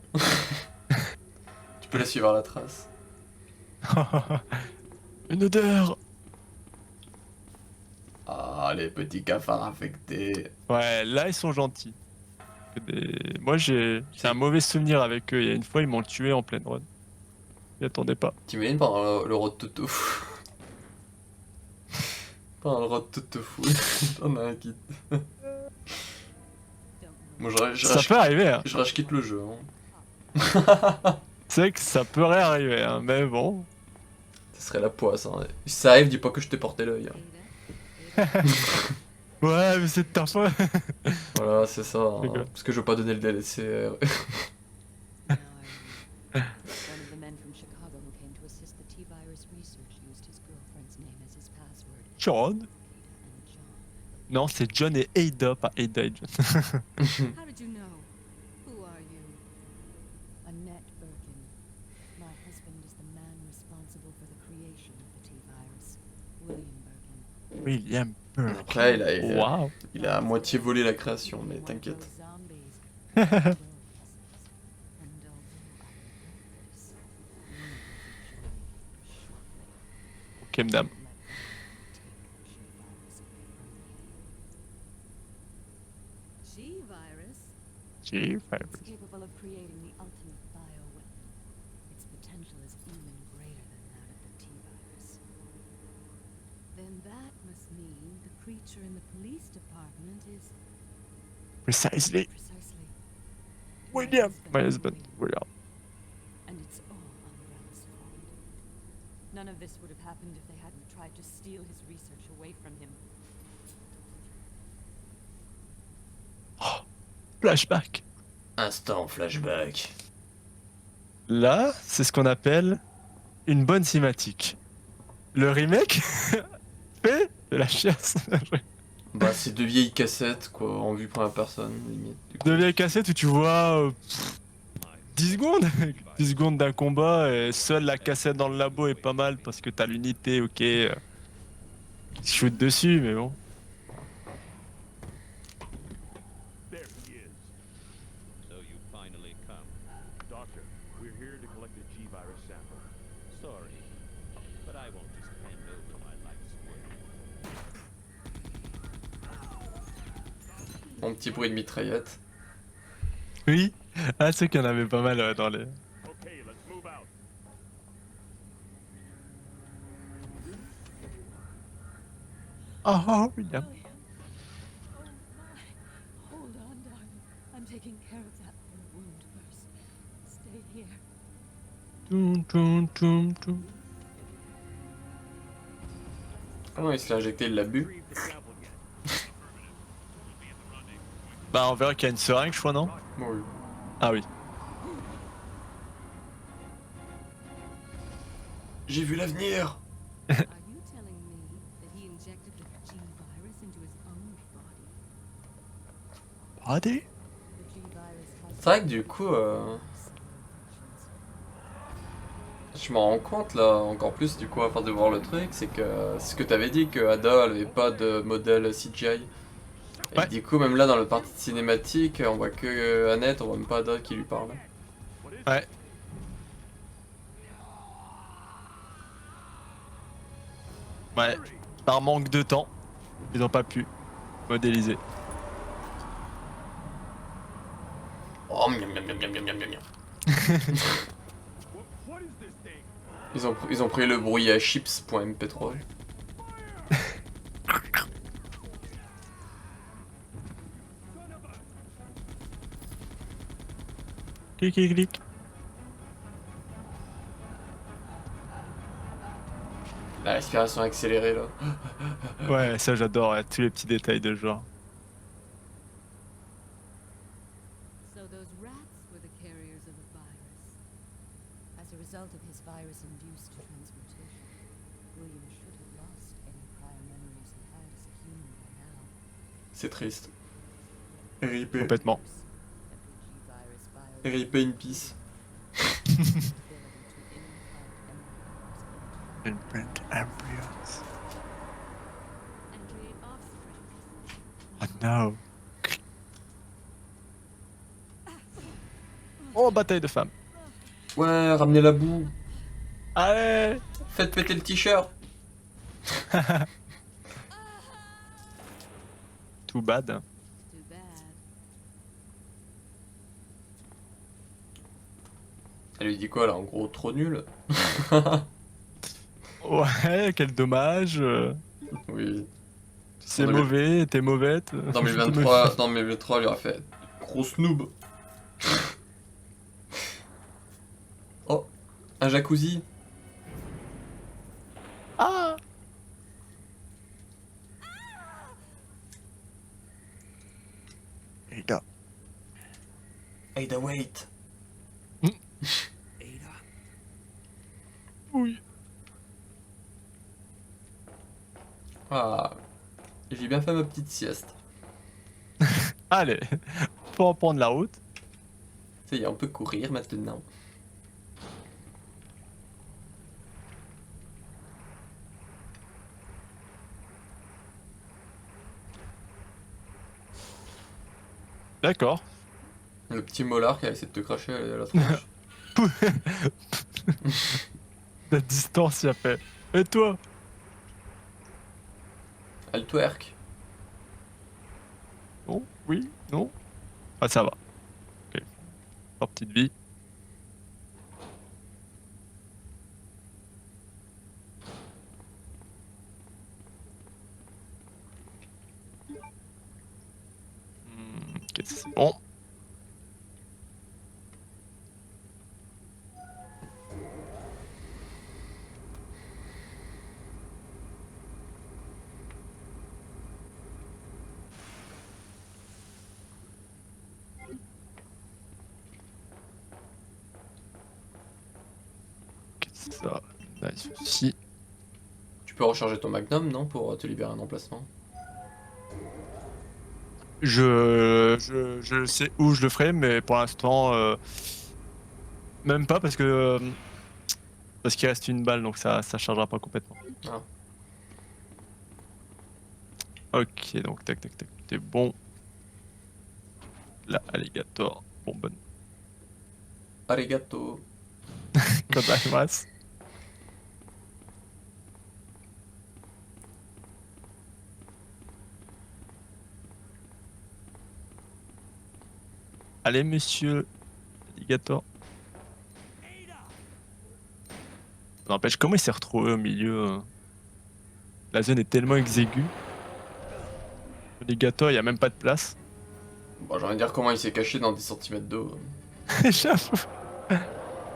Tu peux la suivre à la trace. Une odeur. Ah, les petits cafards affectés. Ouais, là ils sont gentils. Moi j'ai un mauvais souvenir avec eux. Il y a une fois ils m'ont tué en pleine run. J'y attendais pas. T'imagines pendant le road to tofu. Pendant le road to tofu, t'en as un qui... Don't Moi worry. Ça peut arriver. Hein. je rage quitte le jeu. Hein. C'est vrai que ça pourrait arriver, hein, mais bon. Ce serait la poisse. Hein. Si ça arrive, dis pas que je t'ai porté l'œil. Hein. Ada? Ouais, mais c'est de ta faute. Voilà, c'est ça. Hein. D'accord. Parce que je veux pas donner le DLC. Now I remember. One of the men from Chicago who came to assist the T-virus research used his girlfriend's name as his password. John. Ada and John. Non, c'est John et Ada, pas Ada et John. How did you know? Who are you? Annette Birkin. My husband is the man responsible for the creation of the T-virus. William Birkin. William Burke. Après, Waouh. il a à moitié volé la création, mais t'inquiète. Ok, madame. G-virus? G-virus. It's capable of creating the ultimate bioweapon. Its potential is even greater than that of the T-virus. Then that must mean the creature in the police department is Precisely. precisely William. My husband, William. And it's all Umbrella's fault. None of this would have happened if they hadn't tried to steal his research away from him. Flashback. Instant flashback. Là, c'est ce qu'on appelle une bonne cinématique. Le remake fait de la chiasse. Bah, c'est deux vieilles cassettes, quoi, en vue première personne, limite. Du coup. De vieille cassette où tu vois 10 secondes 10 secondes d'un combat et seule la cassette dans le labo est pas mal parce que t'as l'unité, ok, qui se shoot dessus, mais bon. There he is. So you finally come. Doctor, we're here to collect a G-virus sample. Sorry, but I won't just hand over my life's work. Mon petit bruit de mitraillette. Oui, ah c'est qu'il y en avait pas mal dans les... Okay, let's move out. Oh, William. Oh my. Hold on, darling. I'm taking care of that wound first. Stay here. Toum, toum, toum, toum. Ah non, il se l'a injecté, il l'a bu. Retrieve the sample again. Bah on verra qu'il y a une seringue, je crois, non? Bon, oui. Ah oui. J'ai vu l'avenir. Are you telling me that he injected the G-virus into his own body? Body? The G-virus has C'est vrai que du coup, je m'en rends compte là, encore plus du coup à force de voir le truc, c'est que ce que t'avais dit que Ada elle avait pas de modèle CGI. Et Ouais. du coup même là dans le partie cinématique, on voit que Annette, on voit même pas Ada qui lui parle. Ouais. Ouais, par manque de temps, ils ont pas pu modéliser. Oh, miam, miam, miam, miam, miam, miam, miam. What is this thing? Ils ont pris le bruit à chips.mp3. Clic, clic, clic. La respiration accélérée là. Ouais, ça j'adore, ouais, tous les petits détails de genre. So those rats were the carriers of the virus. As a result of his virus-induced transmutation, William should have lost any prior memories he had as a human by now. C'est triste. RIP. Complètement. That the G-virus RIP in peace. Imprint embryos. and create offspring No. Oh, bataille de femmes. Ouais, ramenez la boue. Allez. Faites péter le t-shirt. Too bad. Too bad. Elle lui dit quoi là, en gros, trop nul? Ouais, quel dommage. Oui. C'est Dans le- mauvais, t'es mauvais. Dans 2023, dans 2023, il aurait fait gros snoob. Oh, un jacuzzi. Ah. Les gars. Ada, wait. Ada? Oui. Ah, j'ai bien fait ma petite sieste. Allez, faut reprendre la route. Ça y est, on peut courir maintenant. D'accord. Le petit molar qui a essayé de te cracher à la tronche. La distance, il a fait. Et toi? Elle twerk. Non? Oui? Non? Ah, ça va. Ok. Leur petite vie. Ok, c'est bon. Ok, ça. Nice aussi. Tu peux recharger ton magnum, non, pour te libérer un emplacement? Je sais où je le ferai, mais pour l'instant, même pas parce qu'il reste une balle, donc ça chargera pas complètement. Ah. Ok, donc tac tac tac, t'es bon. Là, alligator, bon bonne. Arigato. Godaimasu. Allez, monsieur alligator. N'empêche, comment il s'est retrouvé au milieu La zone est tellement exiguë. Alligator, il y a même pas de place. Bon, j'ai envie de dire comment il s'est caché dans 10 centimètres d'eau. J'avoue.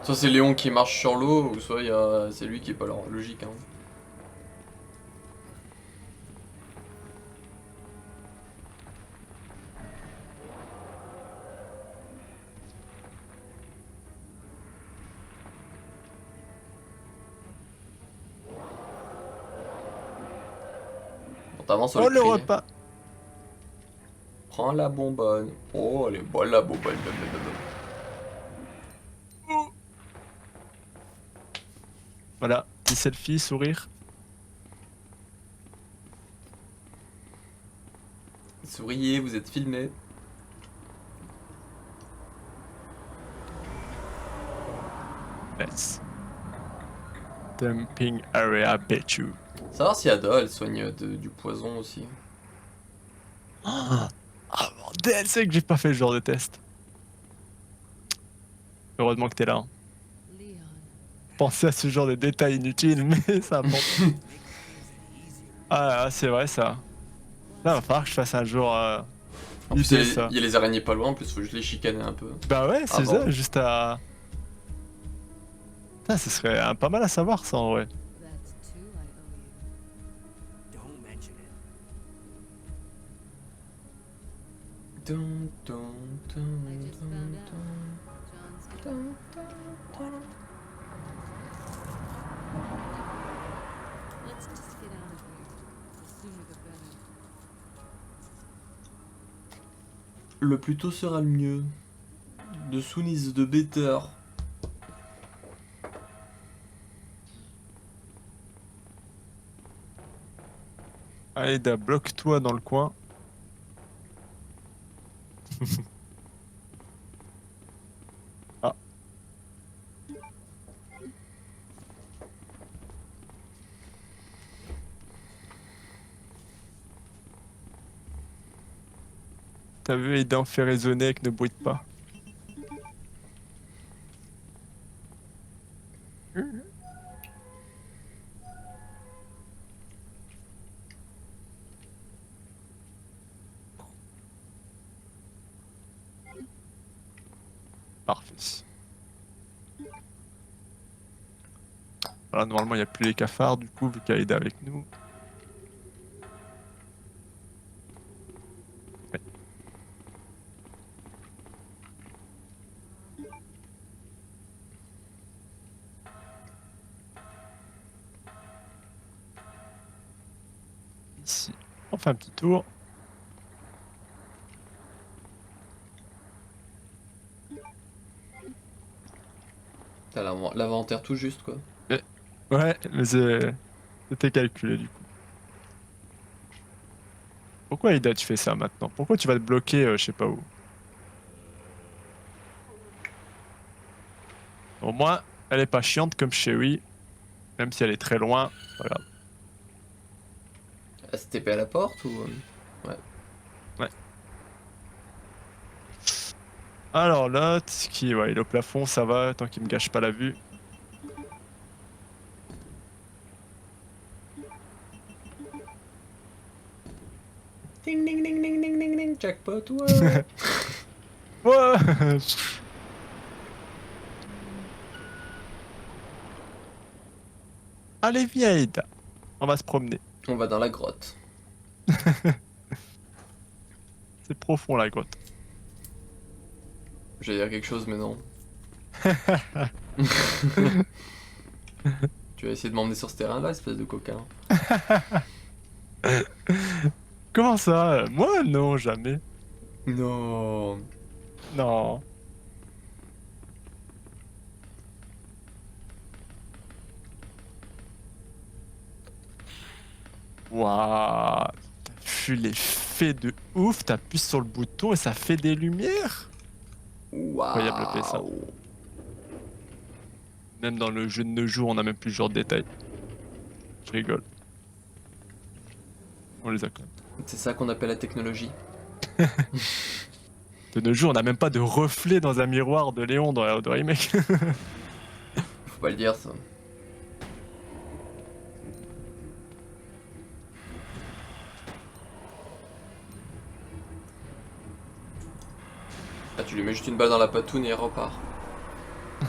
Soit c'est Léon qui marche sur l'eau, ou soit c'est lui qui est pas logique. Hein. Bon, t'avances au Oh, le prix. repas. Prends la bonbonne. Oh, elle est bonne la bonbonne. Voilà, petit selfie, sourire. Souriez, vous êtes filmé. Yes. Dumping area, bet you. Savoir si Ada, elle soigne du poison aussi. Ah, bordel, c'est que j'ai pas fait ce genre de test. Heureusement que t'es là. Hein. Leon, Pensez à ce genre de détails inutiles, mais ça monte. Ah, c'est vrai ça. Là, va falloir que je fasse un jour. En plus, idée, ça. il y a les araignées pas loin, en plus, faut juste les chicaner un peu. Bah ouais, c'est Avant. ça, juste à. Putain, ce serait pas mal à savoir ça en vrai. that's two I owe you. Don't mention it. Dun, dun, dun, I just dun, found dun. out. John's dead. Let's just get out of here. The sooner the better. Le plus tôt sera le mieux. The soon is the better. Allez, Da, bloque-toi dans le coin. Ah. T'as vu, Aidan fait résonner avec ne bruite pas. Parfait. Voilà, normalement il n'y a plus les cafards du coup vu qu'il y a Aida avec nous. Ouais. Ici, on fait un petit tour. T'as l'inventaire tout juste, quoi. Ouais, mais c'était calculé du coup. Pourquoi Aida tu fais ça maintenant? Pourquoi tu vas te bloquer je sais pas où? Au moins, elle est pas chiante comme Sherry, même si elle est très loin. Voilà. Elle se TP à la porte ou. Ouais. Ouais. Alors là, Tsuki, ouais, il est au plafond, ça va, tant qu'il me gâche pas la vue. Ding ding ding ding ding ding ding, jackpot, ouais. Ouais. Allez, viens, Aida. On va se promener. On va dans la grotte. C'est profond la grotte. J'allais dire quelque chose, mais non. Tu vas essayer de m'emmener sur ce terrain-là, espèce de coquin. Comment ça? Moi, non, jamais. Non. Non. Waouh. T'as vu l'effet de ouf, t'appuies sur le bouton et ça fait des lumières. Incroyable le ça. Waouh. Même dans le jeu de nos jours, on a même plus ce genre de détails. Je rigole. On les a quand même. C'est ça qu'on appelle la technologie. De nos jours, on n'a même pas de reflet dans un miroir de Léon dans le remake. Faut pas le dire, ça. Ah, tu lui mets juste une balle dans la patoune et il repart.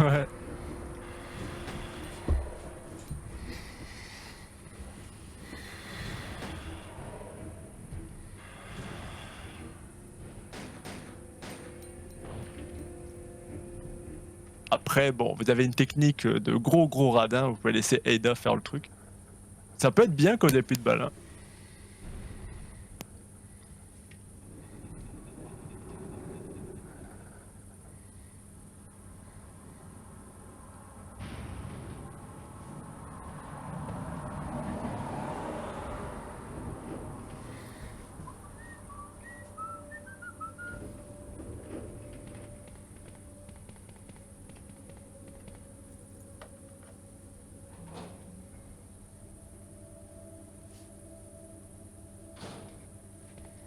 Ouais. Après, bon, vous avez une technique de gros radin, vous pouvez laisser Ada faire le truc. Ça peut être bien quand il n'y a plus de balles. Hein.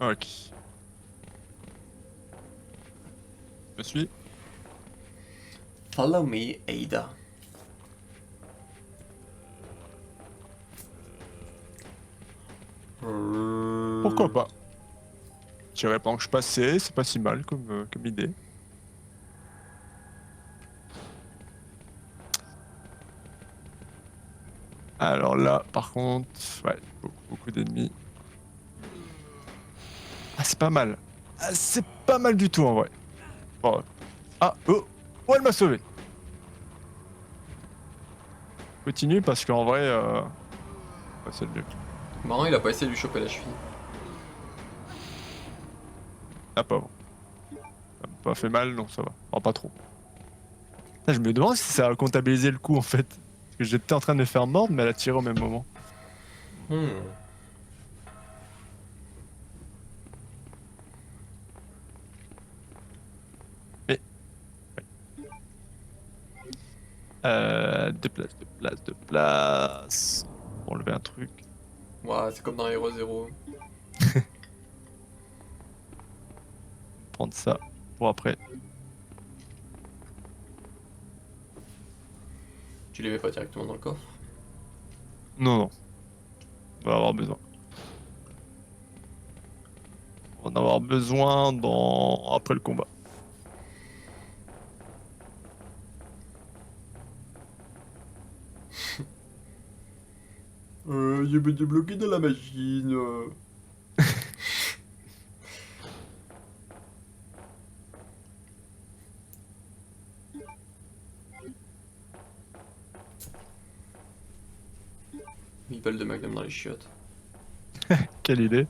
Ok. Je me suis. Follow me, Ada. Pourquoi pas? Je dirais pas que je passais, c'est pas si mal comme idée. Alors là, par contre, ouais, beaucoup d'ennemis. Ah, c'est pas mal. Ah, c'est pas mal du tout en vrai. Bon. Ah, oh, oh, elle m'a sauvé. Continue parce qu'en vrai, ouais, c'est le mieux. Marrant, il a pas essayé de lui choper la cheville. Ah, pas bon. Ça m'a pas fait mal, non, ça va. Oh, pas trop. Putain, je me demande si ça a comptabilisé le coup en fait. Parce que j'étais en train de me faire mordre, mais elle a tiré au même moment. Déplace. Pour enlever un truc. Ouais, c'est comme dans Hero Zero. Prendre ça pour après. Tu les mets pas directement dans le coffre. Non. On va avoir besoin. On va en avoir besoin après le combat. J'ai été débloqué dans la machine. Meeple de Magnum dans les chiottes. Quelle idée.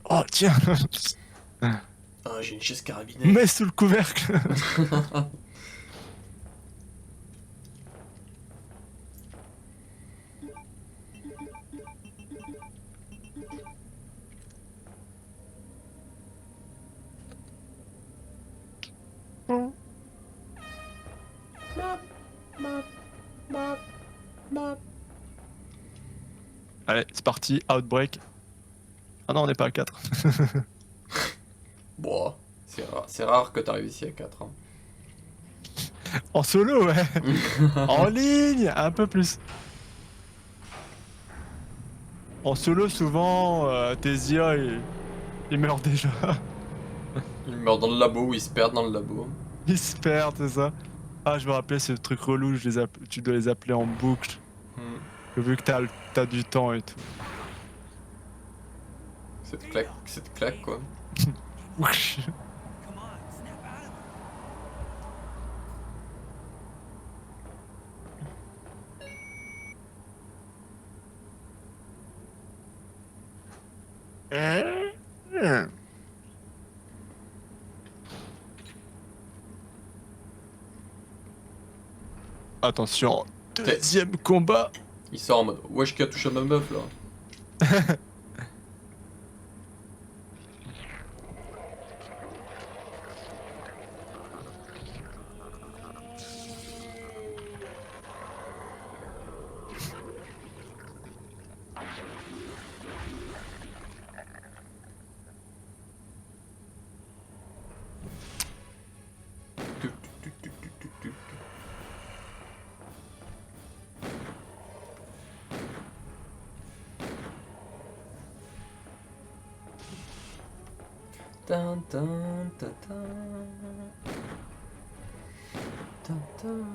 Oh tiens. Ah, j'ai une chaise carabinée. Mets sous le couvercle. Allez, c'est parti, Outbreak. Ah non, on n'est pas à 4. Bon, c'est rare que t'arrives ici à 4. Hein. En solo, ouais. En ligne, un peu plus. En solo, souvent, tes IA, ils meurent déjà. Ils meurent dans le labo ou ils se perdent dans le labo. Ils se perdent, c'est ça. Ah, je me rappelais ce truc relou, tu dois les appeler en boucle. Hmm. Vu que t'as du temps et tout. Cette claque quoi. Come on, snap out of it. Attention, deuxième combat. Il sort en mode wesh qui a touché à ma meuf là. Tan, tan, ta, tan. Tan, tan.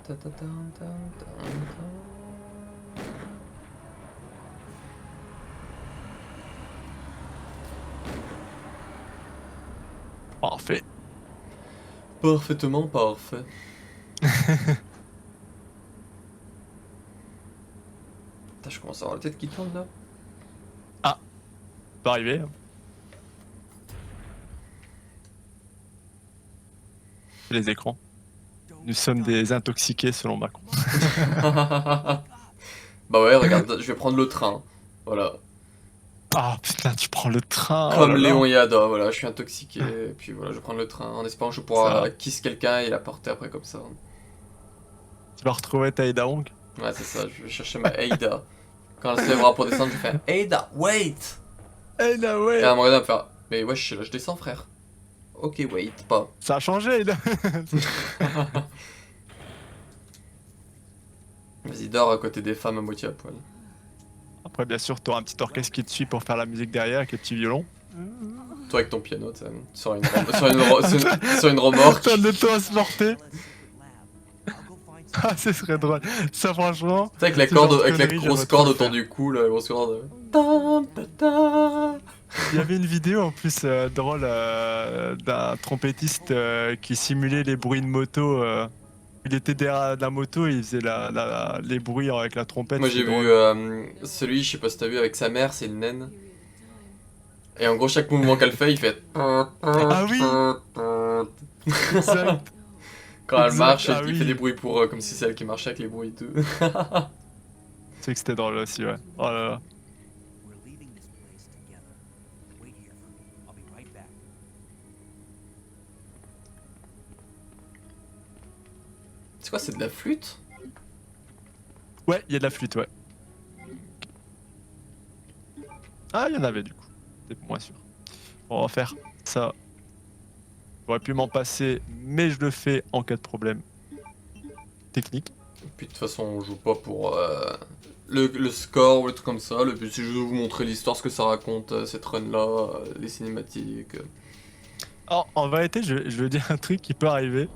Ta, ta, tan, tan, tan, tan. Parfait. Parfaitement parfait. Putain, je commence à avoir la tête qui tourne là. Pas arrivé. Les écrans. Nous sommes des intoxiqués selon Macron. Bah ouais, regarde, je vais prendre le train. Voilà. Ah putain, tu prends le train. Comme oh là là. Léon Yada, voilà, je suis intoxiqué. Et puis voilà, je vais prendre le train en espérant que je pourrai kiss quelqu'un et la porter après comme ça. Tu vas retrouver ta Ida Hong. Ouais, c'est ça, je vais chercher ma Ada. Quand elle se lèvera pour descendre, je vais faire Ada, wait! Eh là Et ouais. elle me regarde, elle me fait mais wesh, là je descends, frère. Ok, wait, pas. Ça a changé Ida. Vas-y, dors à côté des femmes à moitié à poil. Après bien sûr, t'auras un petit orchestre qui te suit pour faire la musique derrière avec les petits violons. Toi avec ton piano, tu sais, sur une, sur une remorque. T'as de toi à se porter. Lab. I'll go find some. Ah, ce serait drôle. Ça franchement. Tu sais, avec la Ce genre corde, de avec la conneries, grosse j'aimerais corde trop le autour faire. du cou, la grosse corde. Ta, ta, ta. Il y avait une vidéo en plus drôle d'un trompettiste qui simulait les bruits de moto. Il était derrière la moto et il faisait les bruits avec la trompette. Moi c'est j'ai vu drôle. celui, je sais pas si t'as vu, avec sa mère, c'est une naine. Et en gros, chaque mouvement qu'elle fait, il fait. Ah oui. Exact. Quand elle Exact, marche, ah il oui. fait des bruits pour comme si c'est elle qui marchait avec les bruits et tout. C'est que c'était drôle aussi, ouais. Oh là là. We're leaving this place together. Wait here for me. I'll be right back. C'est quoi, c'est de la flûte? Ouais, il y a de la flûte, ouais. Ah, il y en avait du coup. C'est moins sûr. On va faire ça. J'aurais pu m'en passer, mais je le fais en cas de problème technique. Et puis de toute façon, on joue pas pour le score ou le truc comme ça. Le but c'est juste de vous montrer l'histoire, ce que ça raconte, cette run-là, les cinématiques. Alors, en vérité, je veux dire un truc qui peut arriver.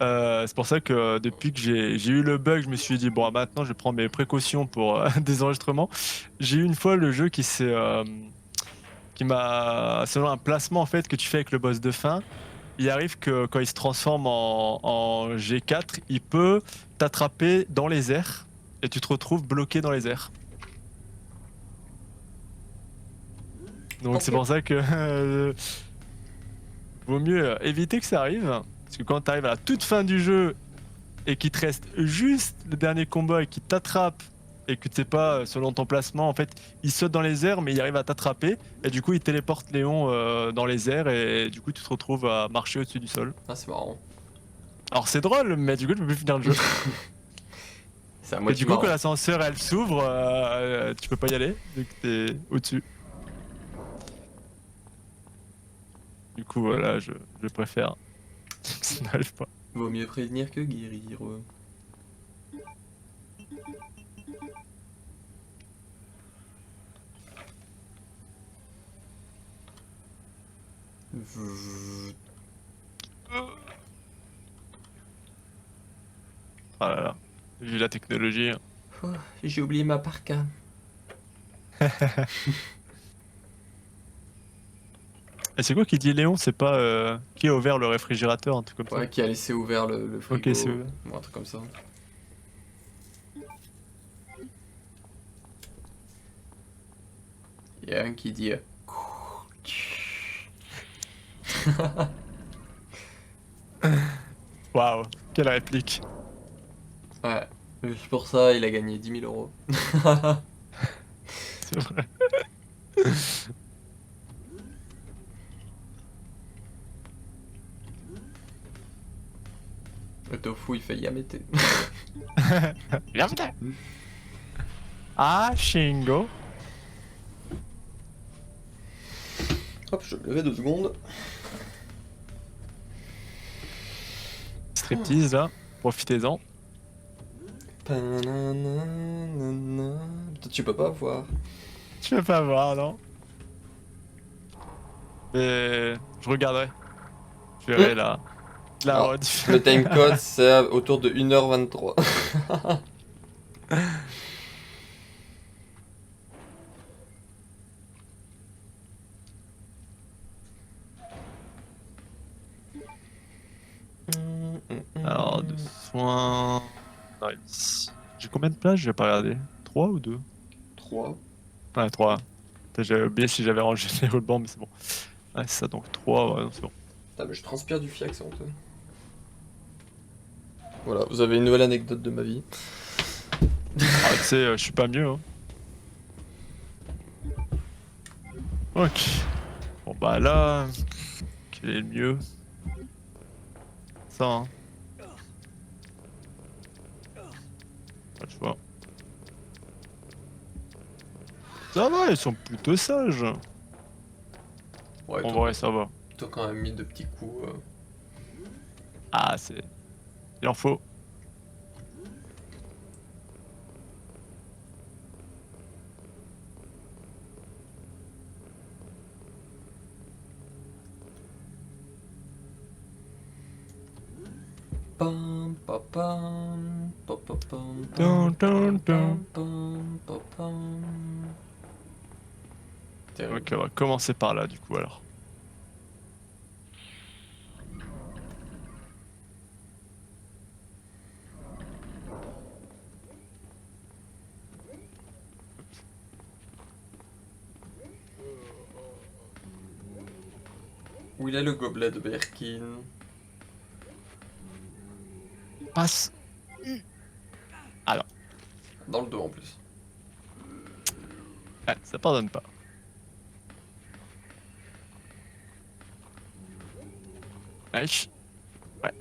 C'est pour ça que depuis que j'ai eu le bug, je me suis dit, bon, maintenant je prends mes précautions pour des enregistrements. J'ai eu une fois le jeu qui m'a, selon un placement en fait que tu fais avec le boss de fin, il arrive que quand il se transforme en G4, il peut t'attraper dans les airs et tu te retrouves bloqué dans les airs. Donc c'est Ok. pour ça que vaut mieux éviter que ça arrive. Parce que quand tu arrives à la toute fin du jeu et qu'il te reste juste le dernier combat et qu'il t'attrape et que tu sais pas, selon ton placement, en fait, il saute dans les airs mais il arrive à t'attraper et du coup il téléporte Léon dans les airs et du coup tu te retrouves à marcher au-dessus du sol. Ah, c'est marrant. Alors c'est drôle mais du coup tu peux plus finir le jeu. C'est à Et moitié du coup quand marrant. l'ascenseur elle s'ouvre, tu peux pas y aller vu que t'es au-dessus. Du coup voilà, je préfère que ça n'arrive pas. Vaut mieux prévenir que guérir. Ah là là, vu la technologie. Hein. Oh, j'ai oublié ma parka. Et c'est quoi qui dit Léon? C'est pas qui a ouvert le réfrigérateur, un truc comme Ouais, qui a laissé ouvert le frigo. Ok, c'est ouvert. Ou un truc comme ça. Il y a un qui dit. ça. Waouh, quelle réplique. Ouais. Juste pour ça, il a gagné 10 000 euros. C'est vrai. Le tofu, il fait Yamete. Bienvenue. Ah, Shingo. Hop, je vais me lever 2 secondes. Striptease là, profitez-en. Pananana. Toi, tu peux pas voir. Tu veux pas voir, non? Mais je regarderai. Je verrai la Alors, rediff. le timecode, c'est autour de 1h23. Alors, de soins. Nice. J'ai combien de plages? J'ai pas regardé. 3 ou 2? 3. Ouais, 3. J'avais oublié si j'avais rangé les roulements, mais c'est bon. Ouais, c'est ça, donc 3, ouais, non, c'est bon. Putain, mais je transpire du fiac, c'est honteux. Voilà, vous avez une nouvelle anecdote de ma vie. Ah, tu sais, je suis pas mieux. Hein. Ok. Bon, bah là. Quel est le mieux? Ça, hein. Pas le choix. Ça va, ils sont plutôt sages. Ouais, En vrai, ça va. t'as quand même mis de petits coups. Ah, c'est. Il en faut. Pam, pam, pam, pam, pam, pam, Dun, dun, pam, dun. pam, pam, pam. Terrible. Ok, on va commencer par là, du coup, alors. Où il est le gobelet de Birkin? Passe. Alors, Dans le dos en plus. ouais, ça pardonne pas. Nice. Ouais.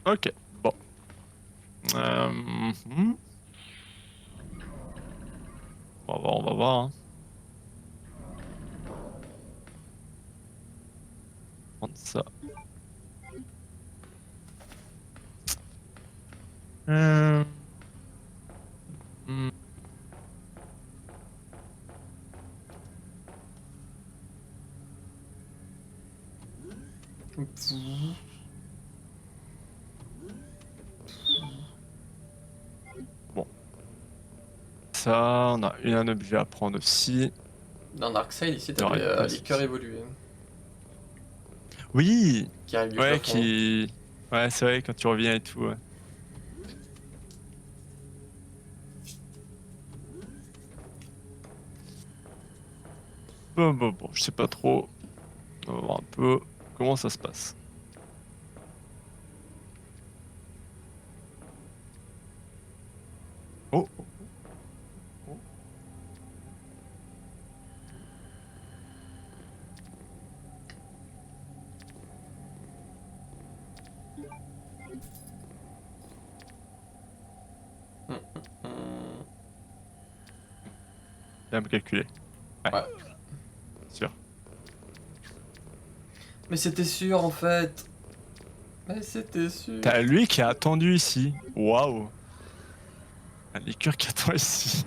Ok, bon. On va voir. Hein. Prendre ça. Euh... hmm. Bon. Ça, on a un objet à prendre aussi. Dans Darkseid, ici, Il y aurait t'avais pas les cœurs évolués. Oui, Qui arrivent du ouais, plafond. Ouais, c'est vrai, quand tu reviens et tout, ouais. Bon, je sais pas trop. On va voir un peu comment ça se passe. Oh, Hmm. bien me calculer. Ouais. Sûr. Mais c'était sûr en fait. Mais c'était sûr. T'as lui qui a attendu ici. Waouh. Un liqueur qui attend ici.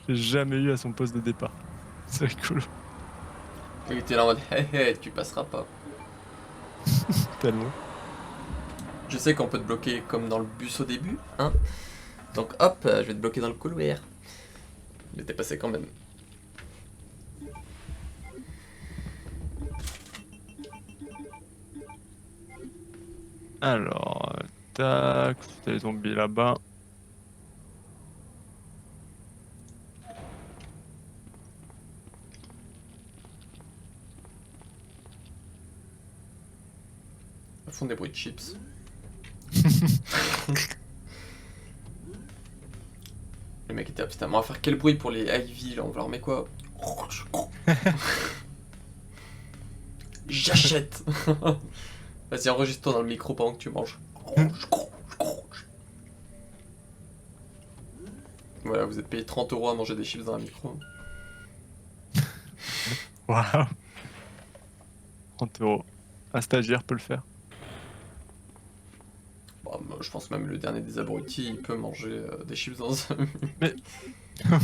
J'ai jamais eu à son poste de départ. C'est rigolo. Il était là en mode hé hé, tu passeras pas. Tellement. Je sais qu'on peut te bloquer comme dans le bus au début, hein. Donc hop, je vais te bloquer dans le couloir. Mais t'es passé quand même. Alors, tac, t'as les zombies là-bas. Ils font des bruits de chips. Le mec était là, putain, mais on va faire quel bruit pour les Ivy là, on va leur mettre quoi? J'achète. Vas-y, enregistre-toi dans le micro pendant que tu manges. Voilà, vous êtes payé 30 € à manger des chips dans un micro. Waouh. 30 €. Un stagiaire peut le faire. Bon, moi, je pense même le dernier des abrutis, il peut manger des chips dans un... Mais.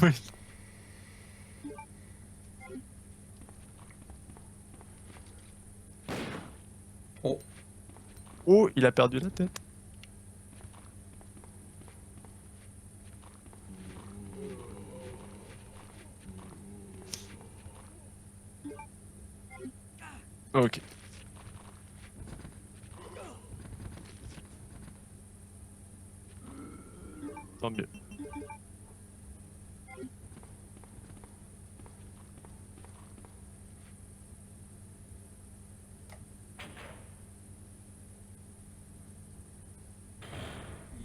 Oui. Oh. Oh, il a perdu la tête. Ok. Tant mieux.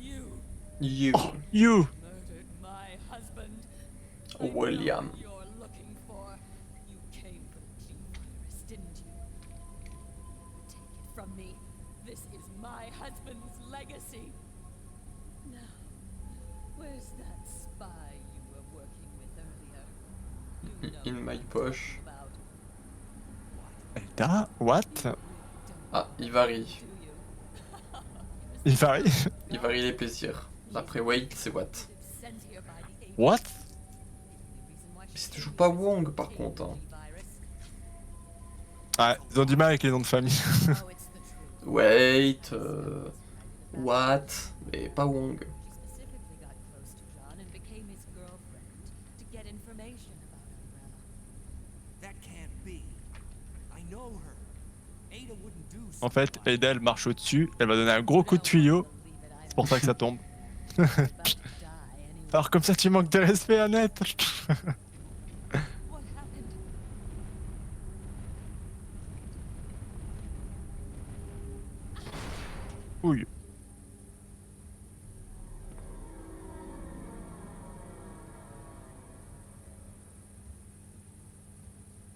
You You, You. murdered my husband. Oh, I know William. who you're looking for. You came for the G virus, didn't you? Take it from me. This is my husband's legacy. Now, where's that spy you were working with earlier? You know in my what I'm poche. talking about. Da? What? You really don't Ah, il varie. do you? Il varie. Il varie les plaisirs. Après Wait, c'est What. Sent here by the agent. What? The only reason why Mais she c'est didn't toujours pas use Wong the par contre. Hein. G-virus. Ah, ils ont du mal avec les noms de famille. Now it's the truth. Wait, What, mais pas Wong. She specifically got close to John and became his girlfriend to get information about Umbrella. That can't be. I know her. Ada wouldn't do En something fait, like Ada, elle marche au-dessus, elle va donner un gros coup de tuyau, c'est pour ça que ça tombe. Alors comme ça, tu manques de respect, Annette. What happened? Ouille.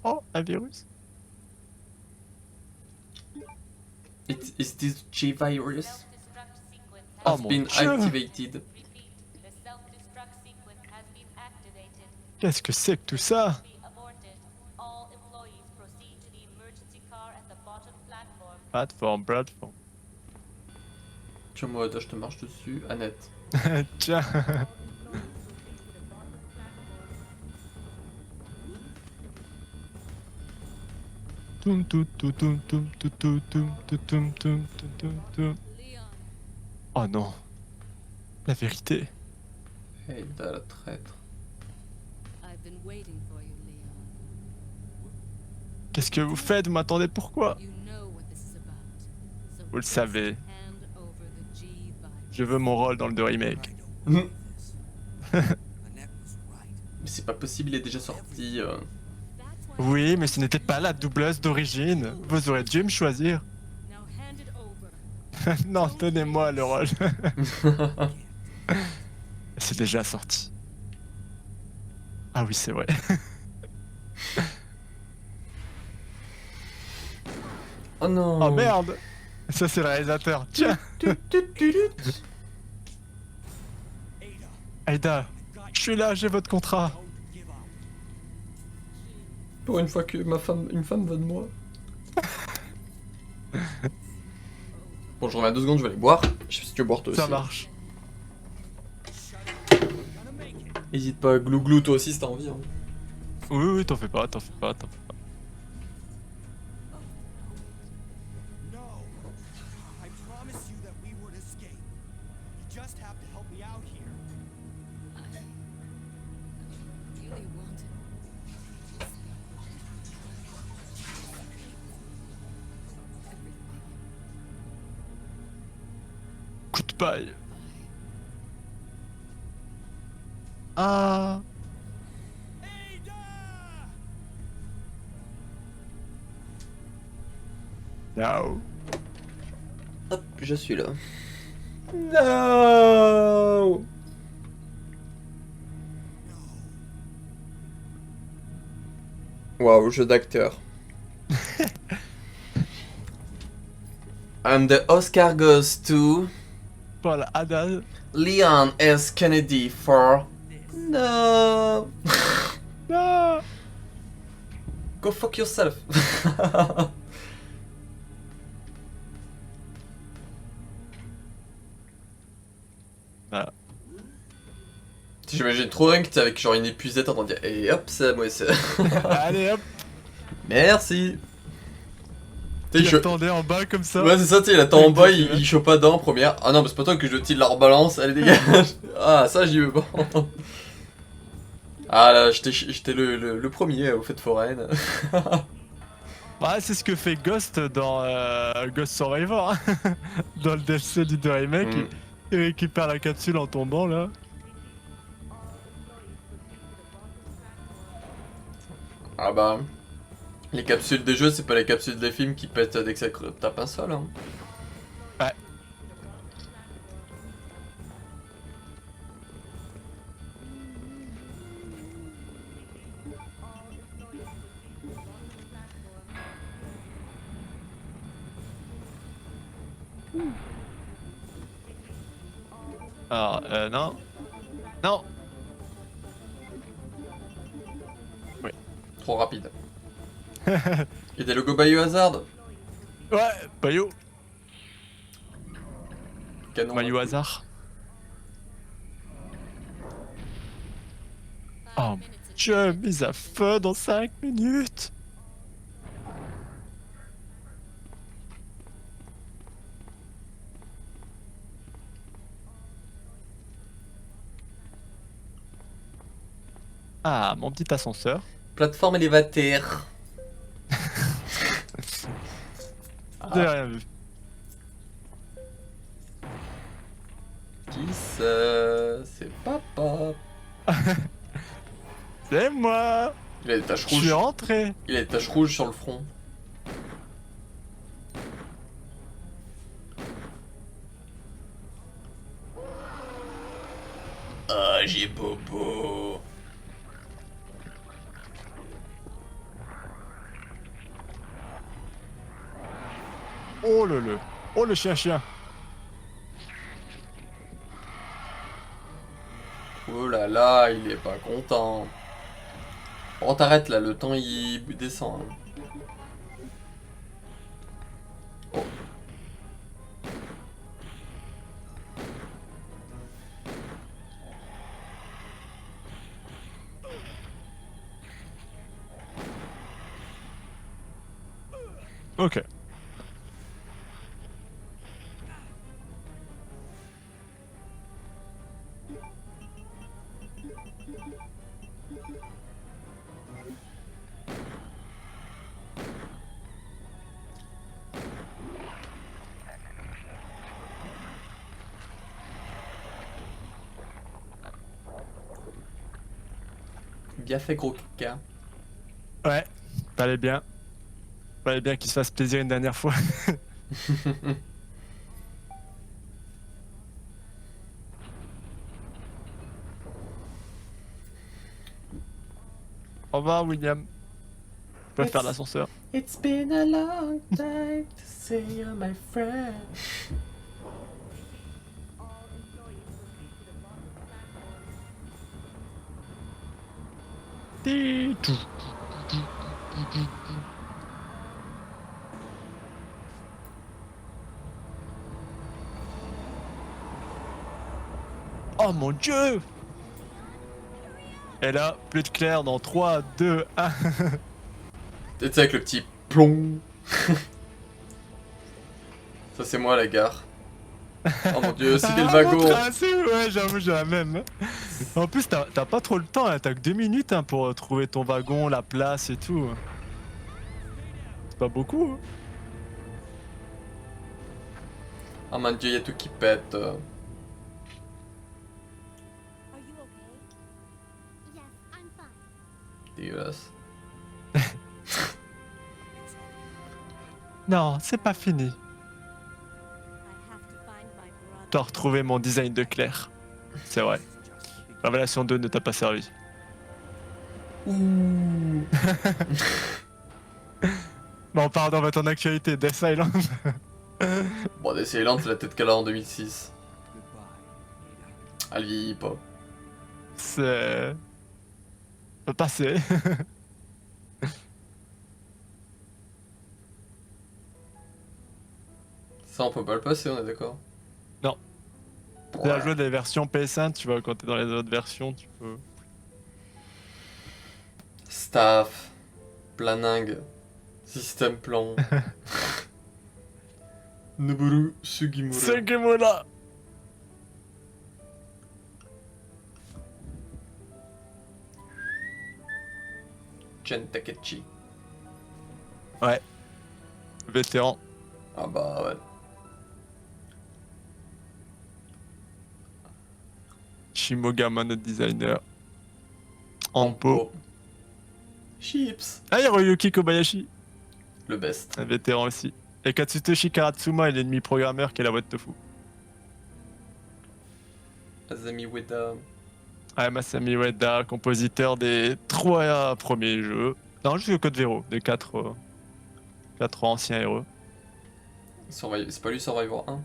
Oh, un virus. Is this G-Virus? Self-destruct Oh has mon been Dieu. activated. Repeat, the self-destruct sequence has been activated. Qu'est-ce que c'est que tout ça? Be aborted. All employees proceed to the emergency car at the bottom platform. Platform. Tiens, moi, je te marche dessus. Annette. Tiens. Toum, toum, toum, toum, toum, toum, toum, toum, toum, toum, toum, toum, toum. Leon, Oh non. La vérité. Hey, t'as la traître. I've been waiting for you, Leon. Qu'est-ce que vous faites? Vous m'attendez pourquoi? You know what this is about. So Vous le just savez. hand over the G virus. Je veux mon rôle dans le 2 remake. Mais Annette was right. c'est pas possible, il est déjà sorti. That's why Oui, mais ce n'était pas la doubleuse d'origine. Vous aurez dû me choisir. now hand it over. Non, donnez-moi le rôle. C'est déjà sorti. Ah oui, c'est vrai. Oh non. Oh merde. Ça, c'est le réalisateur. Tiens. Aïda, je suis là, j'ai votre contrat. Pour une fois que une femme veut de moi. Bon, je reviens 2 secondes, je vais aller boire. Je sais pas si tu veux boire toi aussi. Ça marche. Hésite pas, glou toi aussi si t'as envie. Hein. Oui, oui, t'en fais pas, t'en fais pas, t'en fais pas. No. I promised you that we would escape. You just have to help me out here. I really wanted everything. Coup de paille. Ah. No. Hop, je suis là. No. Waouh, jeu d'acteur. And the Oscar goes to Paul Haddad. Leon S. Kennedy for No. Non. Go fuck yourself. Voilà. J'imagine trop rien que t'es avec genre une épuisette en train de dire et hop, c'est moi c'est. Allez hop. Merci. T'sais, Il attendait en bas comme ça. Ouais, c'est ça, tu sais, il attend en bas, il chope pas dedans, première. Ah non, mais c'est pas toi que je tire la rebalance, allez, dégage. Ah, ça, j'y veux pas. Ah là, j'étais le premier aux fêtes foraines. Ouais, c'est ce que fait Ghost dans Ghost Survivor. Hein. Dans le DLC du 2 remake, Mm. il récupère la capsule en tombant là. Ah bah. Les capsules des jeux, c'est pas les capsules des films qui pètent dès que ça tape un sol. Hein. Ouais. Alors, non. Non. Trop rapide. Et des logos Biohazard. Ouais, Bayo. Canon. Bayo hasard. Oh mon Dieu, mise à feu dans 5 minutes. Ah, mon petit ascenseur. Plateforme élévateur. J'ai rien vu. Qui c'est papa. C'est moi. Il a des taches Je suis rouges. rentré. Il a des taches rouges sur le front. Ah, j'ai bobo. Oh le. Oh le chien. là là, il est pas content. Oh, t'arrêtes là, le temps il descend. Hein. Oh. Ok. Bien fait, gros caca. Ouais, fallait bien. Fallait bien qu'il se fasse plaisir une dernière fois. Au revoir, William. Je peux faire l'ascenseur. It's been a long time to say you're my friend. All employees proceed to the bottom platform. Oh mon dieu! Et là, plus de clair dans 3, 2, 1. Tu sais, avec le petit plomb. Ça, c'est moi, la gare. Oh mon dieu, c'était le wagon. Ouais, j'avoue, j'ai la même. En plus, t'as pas trop le temps, hein, t'as que 2 minutes hein, pour trouver ton wagon, la place et tout. C'est pas beaucoup. Hein. Oh mon dieu, y'a tout qui pète. Are you okay? Yes, I'm fine. Dégueulasse. Non, c'est pas fini. I have to find my brother. T'as retrouvé mon design de Claire. C'est vrai. Révélation 2 ne t'a pas servi. Ouh. Bon, pardon, on va ton actualité, Death Island. Bon, Death Island, c'est la tête qu'elle a en 2006. Goodbye, Elle vieillit pas. C'est... peut passer. Ça, on peut pas le passer, on est d'accord? Non. C'est à jouer des versions PS1, tu vois, quand t'es dans les autres versions, tu peux... Staff. Planning. Système plan. Noboru Sugimura. Sugimura. Jen Takechi. Ouais. Vétéran. Ah bah ouais. Shimogama, notre designer. Ampo. Chips. Ah, Hiroyuki Kobayashi. Le best. Un vétéran aussi. Et Katsutoshi Karatsuma est l'ennemi programmeur qui est la voix de Tofu. Azami Ueda. Ah, Masami Ueda, compositeur des 3 premiers jeux. Non, juste Code Zero, des 4 anciens RE. C'est pas lui Survivor 1?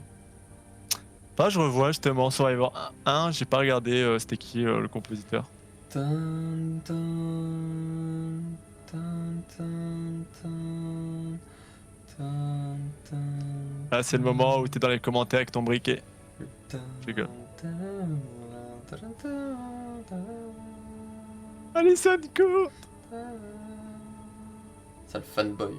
Enfin, je revois justement Survivor 1, j'ai pas regardé c'était qui le compositeur. Tan, tan, tan, tan, tan, tan, tan, Là, c'est le moment où t'es dans les commentaires avec ton briquet. tan, Je rigole. tan, tan, tan, tan, Allez, Sanko! tan. C'est le fanboy.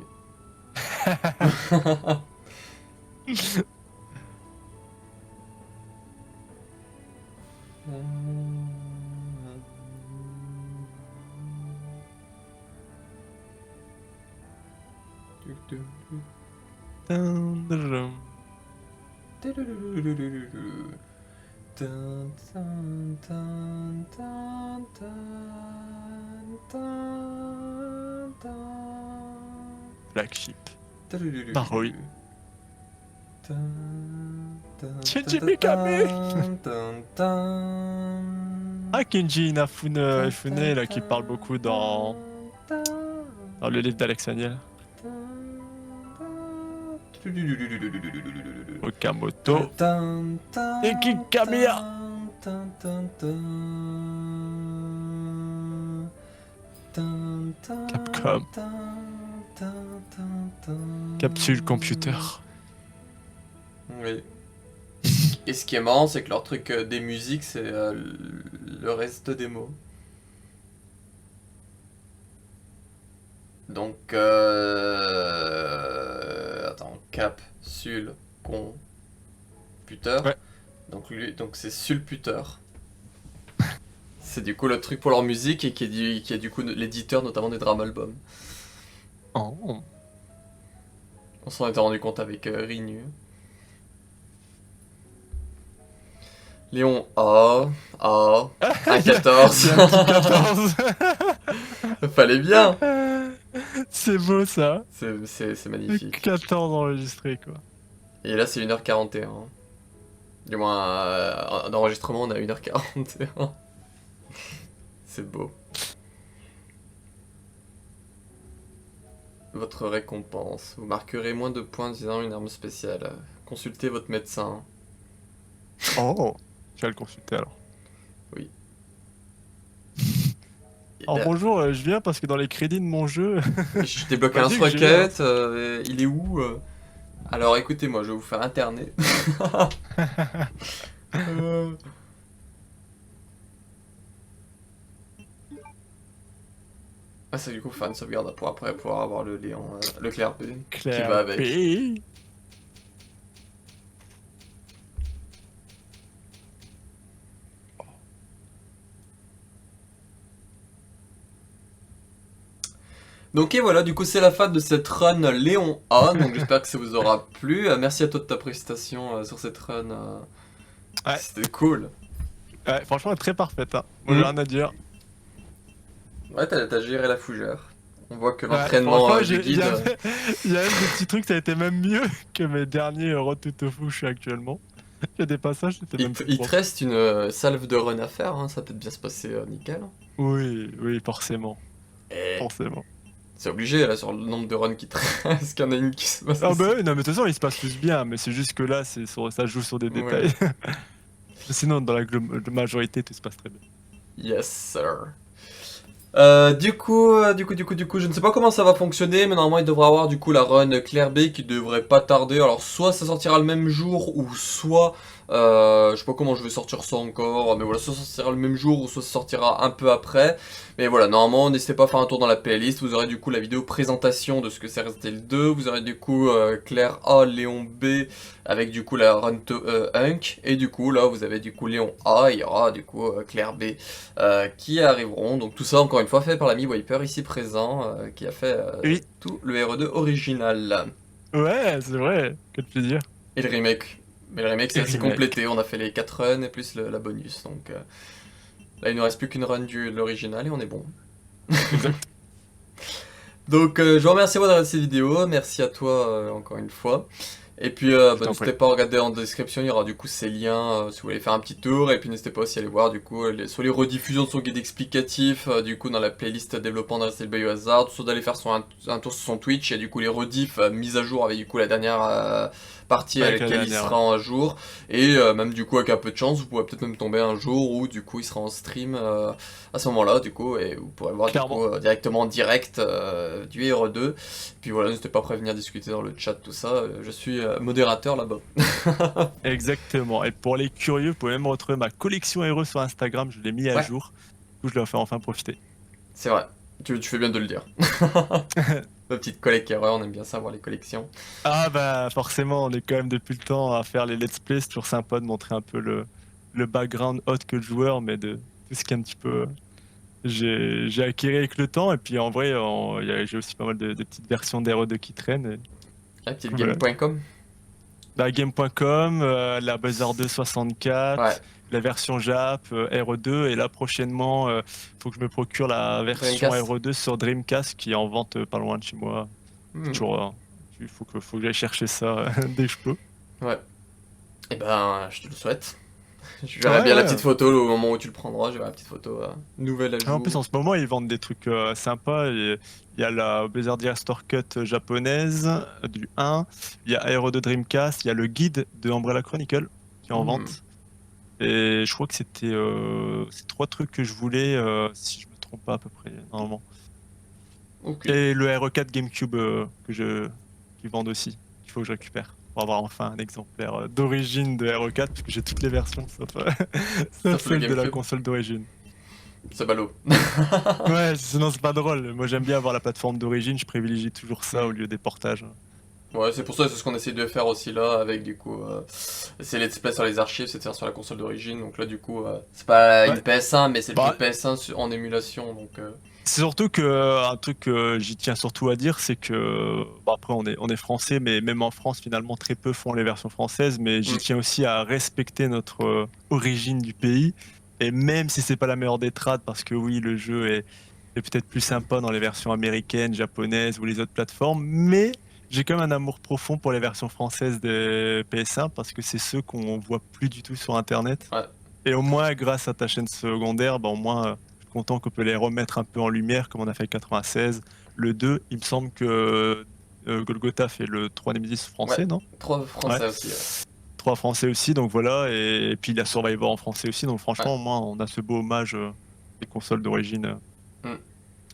Flagship. Maroui. Shinji Mikami. Ah, Kenji Inafune Ifune, là, qui parle beaucoup dans le livre d'Alex Daniel. Okamoto. Eki Kamiya. Tin, tin, tin. Tin, tin, Capcom. tin, tin, tin, tin. Capsule computer. Oui. Et ce qui est marrant, c'est que leur truc des musiques, c'est le reste des mots. Donc, attends, capsule computer. Ouais. Donc c'est Sulputer. C'est du coup le truc pour leur musique et qui est du coup l'éditeur notamment des drum albums. Oh. On s'en était rendu compte avec Rinu. Léon A, 14. Il y a un petit 14. Fallait bien. C'est beau ça. C'est magnifique. 14 enregistrés quoi. Et là c'est 1h41. Du moins d'enregistrement on a 1h41. C'est beau. Votre récompense. Vous marquerez moins de points en utilisant une arme spéciale. Consultez votre médecin. Oh. Je vais le consulter alors. Oui. Alors bonjour, je viens parce que dans les crédits de mon jeu... Je débloque un Vas-y, que j'ai requête. Il est où Alors écoutez-moi, je vais vous faire interner. Ah, c'est du coup faire une sauvegarde pour après pouvoir avoir le Léon, le Claire B qui va avec. B. Donc et voilà, du coup c'est la fin de cette run Léon A, donc j'espère que ça vous aura plu. Merci à toi de ta prestation sur cette run. Ouais. C'était cool. Ouais, franchement, elle est très parfaite. Hein. Moi, j'ai rien à dire. Ouais, t'as géré la fougère. On voit que Ouais, l'entraînement franchement, du il guide... y avait des petits trucs, ça a été même mieux que mes derniers Road to Tofu où je suis actuellement. Il y a des passages, c'était même plus Il te propre. reste une salve de run à faire, hein, ça peut bien se passer nickel. Oui, oui, forcément. Et Forcément. c'est obligé là sur le nombre de runs qui te reste, qu'il y en a une qui se passe. Ah bah oui, non, mais de toute façon, il se passe tous bien, mais c'est juste que là, ça joue sur des Ouais. détails. Sinon, dans la majorité, tout se passe très bien. Yes, sir. Du coup, je ne sais pas comment ça va fonctionner, mais normalement il devrait avoir du coup la run Claire B qui devrait pas tarder. Alors soit ça sortira le même jour, ou soit, je sais pas comment je vais sortir ça encore, mais voilà, soit ça sortira le même jour, ou soit ça sortira un peu après. Mais voilà, normalement n'hésitez pas à faire un tour dans la playlist, vous aurez du coup la vidéo présentation de ce que c'est Resident Evil 2, vous aurez du coup Claire A, Léon B, avec du coup la run Hunk, et du coup là vous avez du coup Léon A, il y aura du coup Claire B qui arriveront. Donc tout ça encore une fois fait par l'ami Wiper ici présent qui a fait Oui. tout le RE2 original. Ouais, c'est vrai, quel plaisir. Et le remake. Mais le remake c'est Et le assez remake. complété, on a fait les 4 runs et plus la bonus. Donc là il ne reste plus qu'une run de l'original et on est bon. Donc je vous remercie d'avoir regardé cette vidéo, merci à toi encore une fois. Et puis t'en n'hésitez prie. pas à regarder en description, il y aura du coup ces liens si vous voulez faire un petit tour. Et puis n'hésitez pas aussi à aller voir du coup soit les rediffusions de son guide explicatif du coup dans la playlist développement de Resident Evil Biohazard, soit d'aller faire un tour sur son Twitch, il y a du coup les rediffs mises à jour avec du coup la dernière partie à Avec la laquelle il dernière, sera en jour. Et même du coup avec un peu de chance, vous pourrez peut-être même tomber un jour où du coup il sera en stream à ce moment-là du coup, et vous pourrez le voir du Clairement. coup directement en direct du RE2. Puis voilà, n'hésitez pas à prévenir, discuter dans le chat, tout ça. Je suis modérateur là-bas. Exactement. Et pour les curieux, vous pouvez même retrouver ma collection RE sur Instagram, je l'ai mis à Ouais. jour. Du coup, je leur fais enfin profiter. C'est vrai, tu fais bien de le dire. Ma petite collègue erreur, on aime bien savoir les collections. Ah bah forcément, on est quand même depuis le temps à faire les let's play, c'est toujours sympa de montrer un peu le background autre que le joueur, mais de tout ce qui est un petit peu... J'ai acquis avec le temps, et puis en vrai, j'ai aussi pas mal de petites versions d'RE2 qui traînent. Et... La petite Voilà. game.com. La Game.com, la Buzzard 264, Ouais. la version Jap, RE2, et là prochainement, faut que je me procure la version Dreamcast. RE2 sur Dreamcast qui est en vente pas loin de chez moi. Hmm. Toujours, il faut que j'aille chercher ça dès que je peux. Ouais. Et ben, je te le souhaite. Je verrai Ouais, bien la ouais. petite photo au moment où tu le prendras. Je verrai la petite photo nouvelle à jour. En plus, en ce moment, ils vendent des trucs sympas. Il y a la Blizzard Store Cut japonaise du 1, il y a RE2 Dreamcast, il y a le guide de Umbrella Chronicle qui est en vente. Et je crois que c'était ces 3 trucs que je voulais, si je me trompe pas à peu près, normalement. Ok. Et le RE4 GameCube qu'ils vendent aussi, qu'il faut que je récupère. Pour avoir enfin un exemplaire d'origine de RE4, parce que j'ai toutes les versions, sauf Sauf le celle de la GameCube. console d'origine. C'est ballot. Ouais, sinon c'est pas drôle. Moi j'aime bien avoir la plateforme d'origine, je privilégie toujours ça au lieu des portages. Ouais, c'est pour ça, c'est ce qu'on essaie de faire aussi là, avec du coup, c'est let's play sur les archives, c'est de faire sur la console d'origine, donc là du coup, c'est pas une Ouais. PS1, mais c'est le Bah. jeu PS1 en émulation, donc... C'est surtout que un truc que j'y tiens surtout à dire, c'est que après on est français, mais même en France finalement très peu font les versions françaises, mais j'y tiens aussi à respecter notre origine du pays. Et même si c'est pas la meilleure des trades, parce que oui le jeu est peut-être plus sympa dans les versions américaines, japonaises ou les autres plateformes, mais j'ai quand même un amour profond pour les versions françaises des PS1 parce que c'est ceux qu'on voit plus du tout sur internet. Ouais. Et au moins grâce à ta chaîne secondaire, au moins content qu'on peut les remettre un peu en lumière comme on a fait avec 96. Le 2, il me semble que Golgotha fait le 3 Nemesis français, Ouais. non 3 français Ouais. aussi, ouais. 3 français aussi, donc voilà, et puis il y a Survivor en français aussi, donc franchement, au moins on a ce beau hommage des consoles d'origine,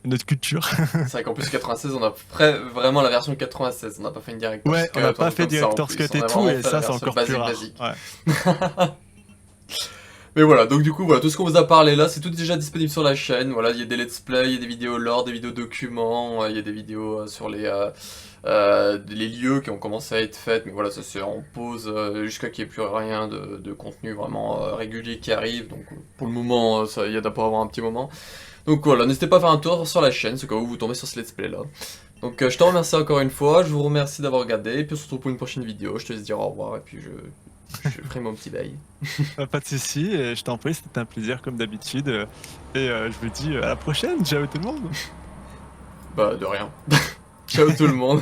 notre culture. C'est vrai qu'en plus 96, on a fait vraiment la version 96, on n'a pas fait une director's Ouais, cut, on n'a un pas truc fait comme ça, en Director's plus. Cut et On a tout, vraiment et fait ça la c'est version encore plus rare. basique. Ouais. Mais voilà, donc du coup, voilà, tout ce qu'on vous a parlé là, c'est tout déjà disponible sur la chaîne. Voilà, il y a des let's play, il y a des vidéos lore, des vidéos documents, il y a des vidéos sur les lieux qui ont commencé à être faites. Mais voilà, ça c'est en pause jusqu'à qu'il n'y ait plus rien de contenu vraiment régulier qui arrive. Donc pour le moment, il y a d'abord avoir un petit moment. Donc voilà, n'hésitez pas à faire un tour sur la chaîne, ce cas où vous tombez sur ce let's play là. Donc je te remercie encore une fois, je vous remercie d'avoir regardé, et puis on se retrouve pour une prochaine vidéo. Je te laisse dire au revoir, et puis je ferai mon petit bail. Pas de soucis, et je t'en prie, c'était un plaisir comme d'habitude. Et je vous dis à la prochaine, ciao tout le monde. Bah de rien. Ciao tout le monde.